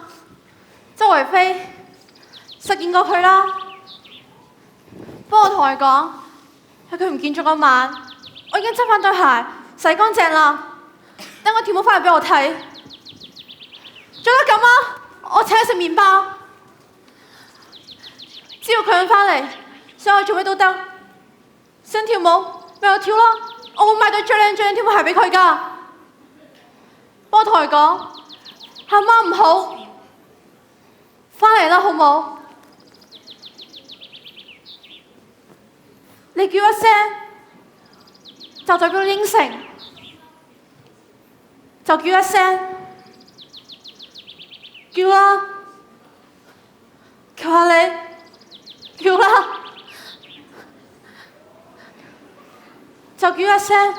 周圍飛，實見過佢啦。不過我同佢講，係佢唔見咗嗰晚，我已經執返對鞋，洗乾淨啦。等我跳舞返嚟俾我睇。做得咁啊！我請佢食麵包。只要佢肯返嚟，想我做咩都得。想跳舞，咪我跳咯。我會買對最靚跳舞鞋俾佢㗎。不過我同佢講，阿媽唔好，返嚟啦好冇？你叫一聲，就代表應承，就叫一聲，叫啦，求下你，叫啦，就叫一聲，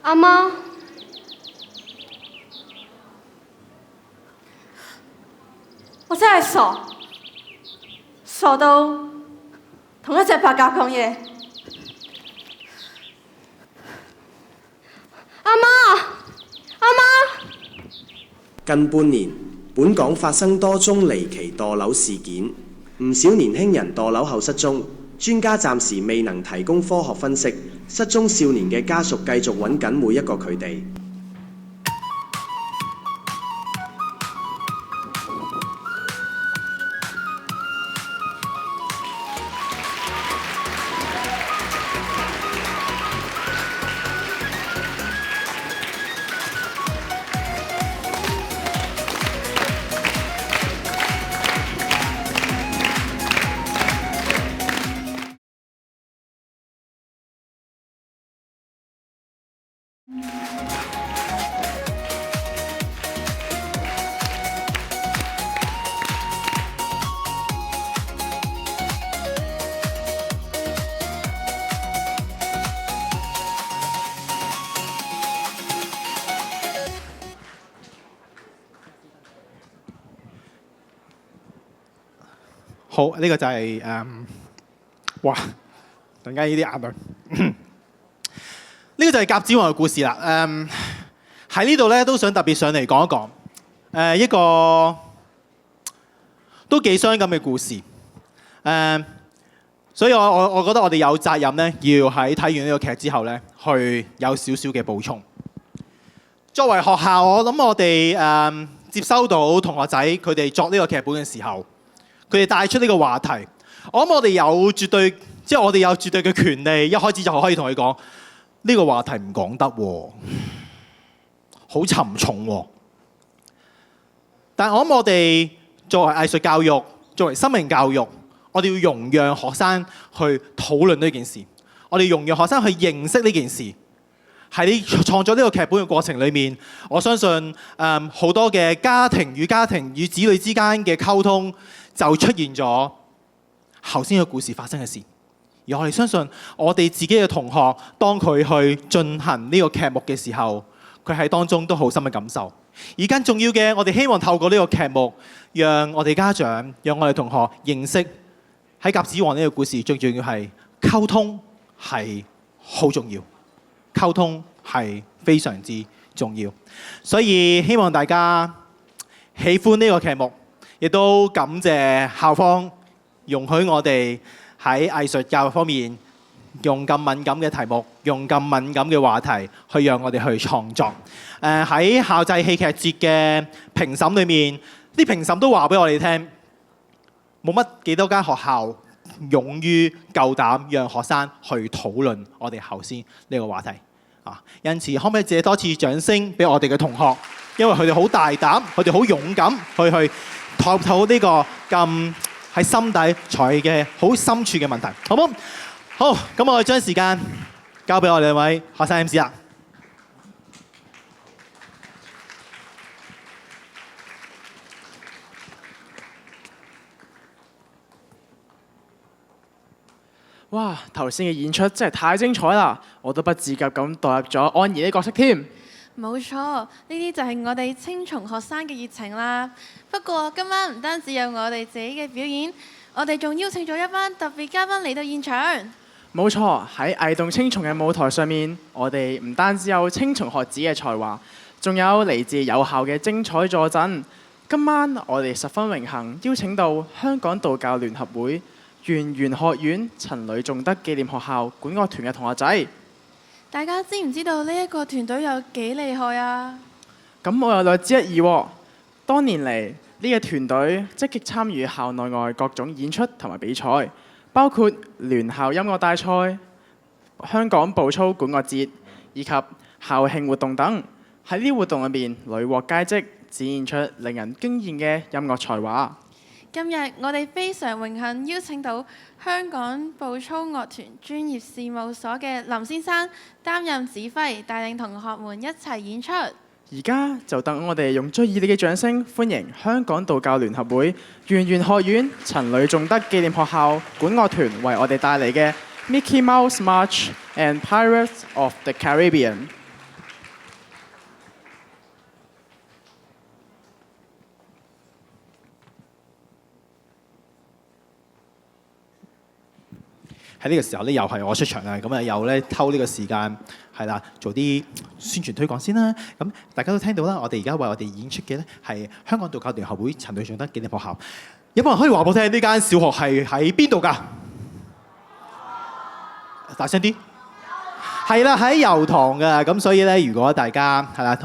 阿媽。我真係傻，傻到同一隻白鴿講嘢。阿媽，阿媽。近半年，本港發生多宗離奇墮樓事件，唔少年輕人墮樓後失蹤。專家暫時未能提供科學分析，失蹤少年嘅家屬繼續揾緊每一個佢哋。好，呢、個就係、哇！突然間呢啲眼淚。呢個就係甲子王嘅故事啦。喺呢度咧都想特別上嚟講一講，一個都幾傷感嘅故事。所以我覺得我哋有責任咧，要喺睇完呢個劇之後咧，去有少少嘅補充。作為學校，我諗我哋接收到同學仔佢哋作呢個劇本嘅時候，佢哋帶出呢個話題，我諗我哋有絕對，即係我哋有絕對嘅權利，一開始就可以同佢講呢個話題唔講得喎，好沉重喎。但係我諗我哋作為藝術教育，作為生命教育，我哋要容讓學生去討論呢件事，我哋容讓學生去認識呢件事。喺你創作呢個劇本嘅過程裏面，我相信好多嘅家庭與子女之間嘅溝通就出現咗頭先嘅故事發生嘅事。而我哋相信我哋自己嘅同學，當佢去進行呢個劇目嘅時候，佢喺當中都好深嘅感受。而更重要嘅，我哋希望透過呢個劇目，讓我哋家長、讓我哋同學認識喺甲子王呢個故事，最重要係溝通係好重要。溝通係非常之重要，所以希望大家喜歡呢個劇目，亦都感謝校方容許我哋喺藝術教育方面用咁敏感嘅題目，用咁敏感嘅話題去讓我哋去創作。喺校際戲劇節嘅評審裏面，啲評審都話俾我哋聽，冇乜幾多間學校勇於夠膽讓學生去討論我哋頭先呢個話題啊！因此，可唔可以借多次掌聲俾我哋嘅同學？因為佢哋好大膽，佢哋好勇敢去探討呢個咁喺心底才嘅好深處嘅問題，好唔好？好，咁我哋將時間交俾我哋兩位學生 MC 啦。哇！頭先嘅演出真係太精彩啦，我都不自覺咁代入咗安兒呢角色添。冇錯，呢啲就係我哋青松學生嘅熱情啦。不過今晚唔單止有我哋自己嘅表演，我哋仲邀請咗一班特別嘉賓嚟到現場。冇錯，喺藝動青松嘅舞台上面，我哋唔單止有青松學子嘅才華，仲有嚟自有校嘅精彩助陣。今晚我哋十分榮幸邀請到香港道教聯合會圓玄學院陳呂頌德紀念學校管樂團嘅同學仔。大家知唔知道呢一個團隊有幾厲害啊？咁我又略知一二喎。多年嚟呢個團隊積極參與校內外各種演出同埋比賽，包括聯校音樂大賽、香港步操管樂節以及校慶活動等。喺呢啲活動入面屢獲佳績，展現出令人驚豔嘅音樂才華。今日我哋非常榮幸邀請到香港步操樂團專業事務所嘅林先生擔任指揮，帶領同學們一齊演出。而家就等我哋用最熱烈嘅掌聲歡迎香港道教聯合會圓玄學院陳呂頌德紀念學校管樂團為我哋帶嚟嘅 Mickey Mouse March and Pirates of the Caribbean。喺呢個時候咧，又係我出場啦，咁啊又咧偷呢個時間係啦，做啲宣傳推廣先啦。咁大家都聽到啦，我哋而家為我哋演出嘅咧係香港道教聯合會陳呂頌德紀念學校。有冇人可以話俾我聽呢間小學係喺邊度㗎？大聲啲！係啦，喺油塘㗎。咁所以咧，如果大家係啦，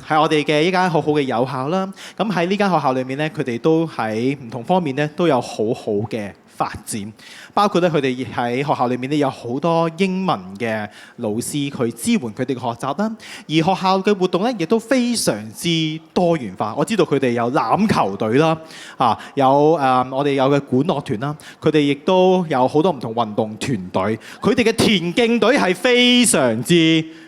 係我哋嘅一間好好嘅友校啦。咁喺呢間學校裏面咧，佢哋都喺唔同方面咧都有好好嘅發展，包括咧佢哋喺學校裏面咧有好多英文嘅老師去支援佢哋嘅學習啦，而學校嘅活動咧亦都非常之多元化。我知道佢哋有欖球隊啦，有我哋有嘅管樂團啦，佢哋亦都有好多唔同運動團隊，佢哋嘅田徑隊係非常之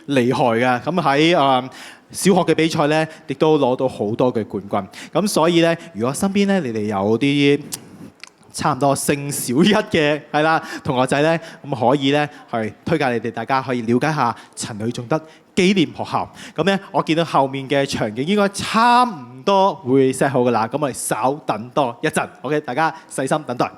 厲害嘅。咁喺小學嘅比賽咧，亦都攞到好多嘅冠軍。咁所以咧，如果身邊咧你哋有啲差唔多升小一嘅係啦同學仔咧，咁可以咧去推介你哋，大家可以了解下陳呂頌德紀念學校。咁咧，我見到後面嘅場景應該差唔多會 set 好㗎啦。咁我哋稍等多一陣。OK， 大家細心等待。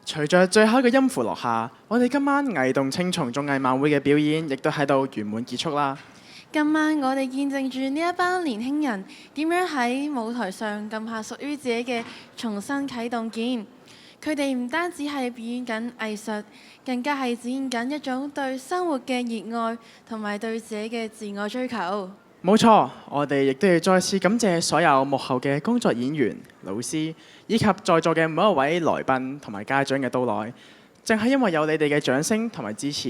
隨着最後嘅音符落下，我哋今晚藝動青松綜藝晚會嘅表演亦都喺度圓滿結束啦。今晚我哋見證住呢一班年輕人點樣喺舞台上撳下屬於自己嘅重新啟動鍵。佢哋唔單止係表演緊藝術，更加係展現緊一種對生活嘅熱愛同埋對自己嘅自我追求。冇錯，我哋亦都要再次感謝所有幕後嘅工作演員、老師，以及在座嘅每一位來賓同埋家長嘅到來。正係因為有你哋嘅掌聲同埋支持，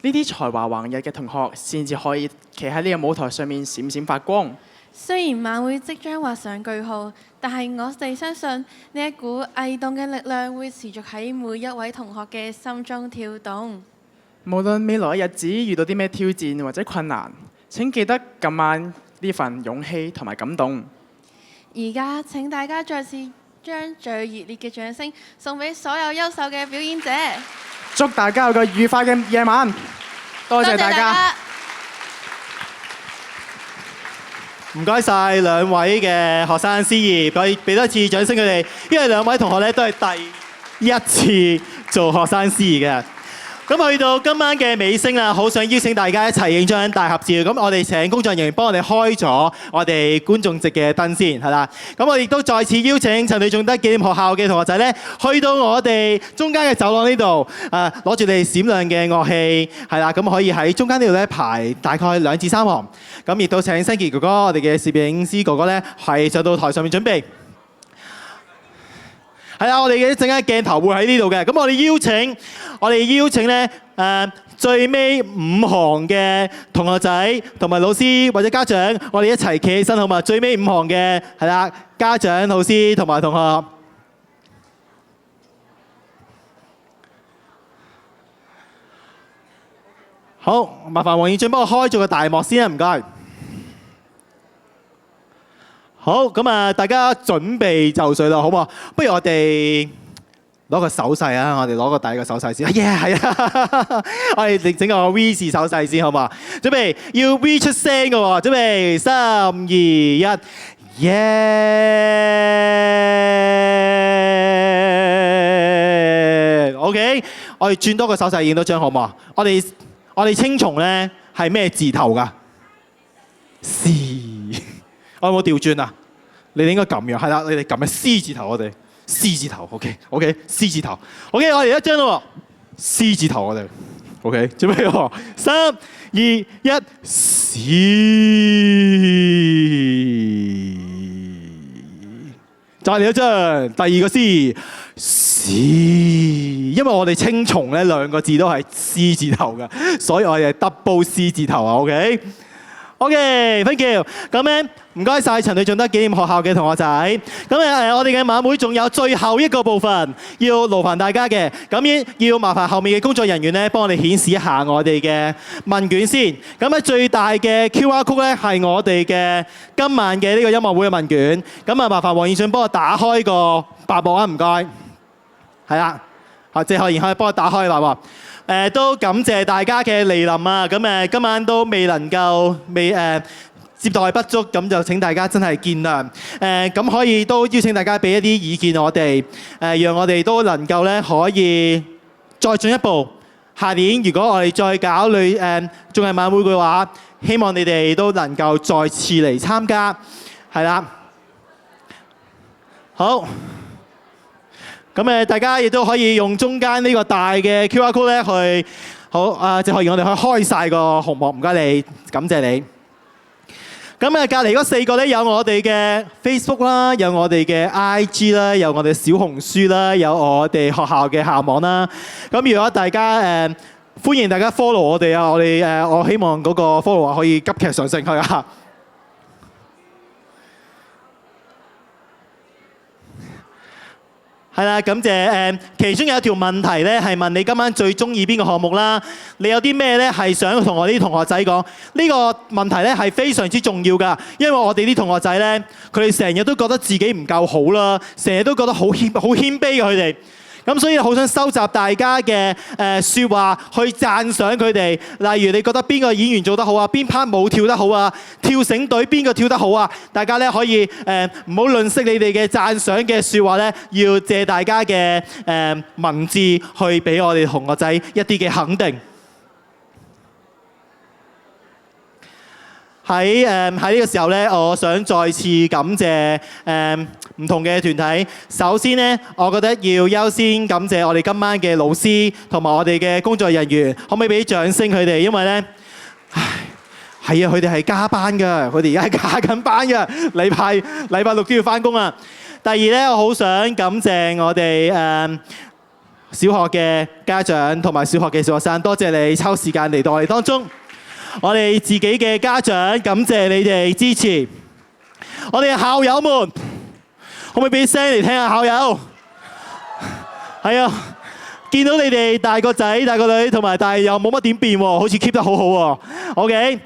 呢啲才華橫溢嘅同學先至可以企喺呢個舞台上面閃閃發光。雖然晚會即將畫上句號，但係我哋相信呢一股悸動嘅力量會持續喺每一位同學嘅心中跳動。無論未來嘅日子遇到啲咩挑戰或者困難，請記得今晚呢份勇氣同埋感動。而家請大家再次將最熱烈嘅掌聲送俾所有優秀嘅表演者。祝大家有個愉快嘅夜晚，多謝大家。唔該晒兩位嘅學生司儀，俾多次掌聲佢哋，因為兩位同學咧都係第一次做學生司儀嘅。咁去到今晚嘅尾聲啦，好想邀請大家一齊影張大合照。咁我哋請工作人員幫我哋開咗我哋觀眾席嘅燈先，係啦。咁我亦都再次邀請陳女頌德紀念學校嘅同學仔咧，去到我哋中間嘅走廊呢度，攞住你哋閃亮嘅樂器，係啦。咁可以喺中間呢度咧排大概2至3行。咁亦都請新傑哥哥，我哋嘅攝影師哥哥咧，係上到台上面準備。係啦，我哋嘅一陣間鏡頭會喺呢度嘅。咁我哋邀請咧最尾5行嘅同學仔同埋老師或者家長，我哋一齊企起身好嘛？最尾5行嘅係啦，家長、老師同埋同學。好，麻煩黃燕俊幫我開咗個大幕先啊，唔該。好，咁啊，大家準備就緒啦，好唔好？不如我哋攞個手勢啊，我哋攞個第一個手勢先。係啊，我哋整個 V 字手勢先，好唔好？準備要 V 出聲嘅喎，準備3、2、1，耶！OK， 我哋轉多個手勢影多張好唔好？我哋青松咧係咩字頭㗎？我有冇調轉啊？你哋應該咁樣，係啦，你哋咁嘅 C 字頭，我哋 C 字頭 ，OK， C 字頭 ，OK， 我哋一張咯 ，C 字頭我哋 ，OK， 準備喎，3、2、1， C， 再嚟一張，第二個 C， 因為我哋青松咧2個字都係 C 字頭嘅，所以我哋係 double C 字頭啊 ，OK。OK，thank you。咁咧，唔該晒陳女頌德紀念學校嘅同學仔。咁我哋嘅晚會仲有最後一個部分要勞煩大家嘅。咁要麻煩後面嘅工作人員咧，幫我哋顯示一下我哋嘅問卷先。咁咧最大嘅 QR code 咧係我哋嘅今晚嘅呢個音樂會嘅問卷。咁啊，麻煩黃燕俊幫我打開個白幕啊，唔該。係啦，謝學賢可以幫我打開白幕。都感謝大家嘅蒞臨啊！咁今晚都未能夠接待不足，咁就請大家真係見諒。咁可以都邀請大家俾一啲意見我哋，讓我哋都能夠咧可以再進一步。下年如果我哋再搞綜藝晚會嘅話，希望你哋都能夠再次嚟參加，係啦。好。咁大家亦都可以用中間呢個大嘅 QR code 咧去，好謝學賢，我哋可以開晒個紅幕，唔該你，感謝你。咁隔離嗰4個咧，有我哋嘅 Facebook 啦，有我哋嘅 IG 啦，有我哋小紅書啦，有我哋學校嘅校網啦。咁如果大家歡迎大家 follow 我哋啊，我希望嗰個 follow 可以急劇上升去啊！係啦，感謝其中有一條問題咧，係問你今晚最中意邊個項目啦？你有啲咩咧係想同我啲同學仔講？呢個問題咧係非常之重要㗎，因為我哋啲同學仔咧，佢哋成日都覺得自己唔夠好啦，成日都覺得好謙卑嘅佢哋。咁所以好想收集大家嘅説話，去讚賞佢哋。例如你覺得邊個演員做得好啊？邊 part 舞跳得好啊？跳繩隊邊個跳得好啊？大家咧可以唔好吝嗇你哋嘅讚賞嘅説話咧，要借大家嘅文字去俾我哋同學仔一啲嘅肯定。喺呢個時候咧，我想再次感謝唔同嘅團體。首先咧，我覺得要優先感謝我哋今晚嘅老師同埋我哋嘅工作人員，可唔可以俾掌聲佢哋？因為咧，係啊，佢哋係加班㗎，佢哋而家係加緊班㗎，禮拜六都要返工啊。第二咧，我好想感謝我哋小學嘅家長同埋小學嘅小學生，多謝你抽時間嚟到我哋當中。我哋自己嘅家長，感謝你哋支持。我哋嘅校友們，可唔可以俾聲嚟聽下校友？係啊，見到你哋大個仔、大個女，同埋但係又冇乜點變喎，好似 keep 得好好喎。OK，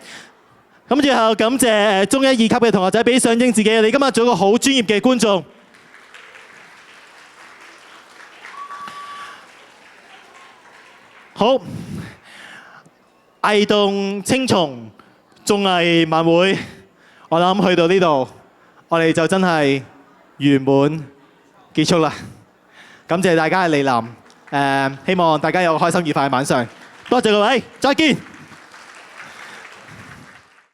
咁最後感謝中一二級嘅同學仔俾象徵自己，你今日做一個好專業嘅觀眾。好，藝動青松綜藝晚會，我諗去到呢度，我哋就真係圓滿結束啦。感謝大家嘅蒞臨，希望大家有個開心愉快嘅晚上。多謝各位，再見。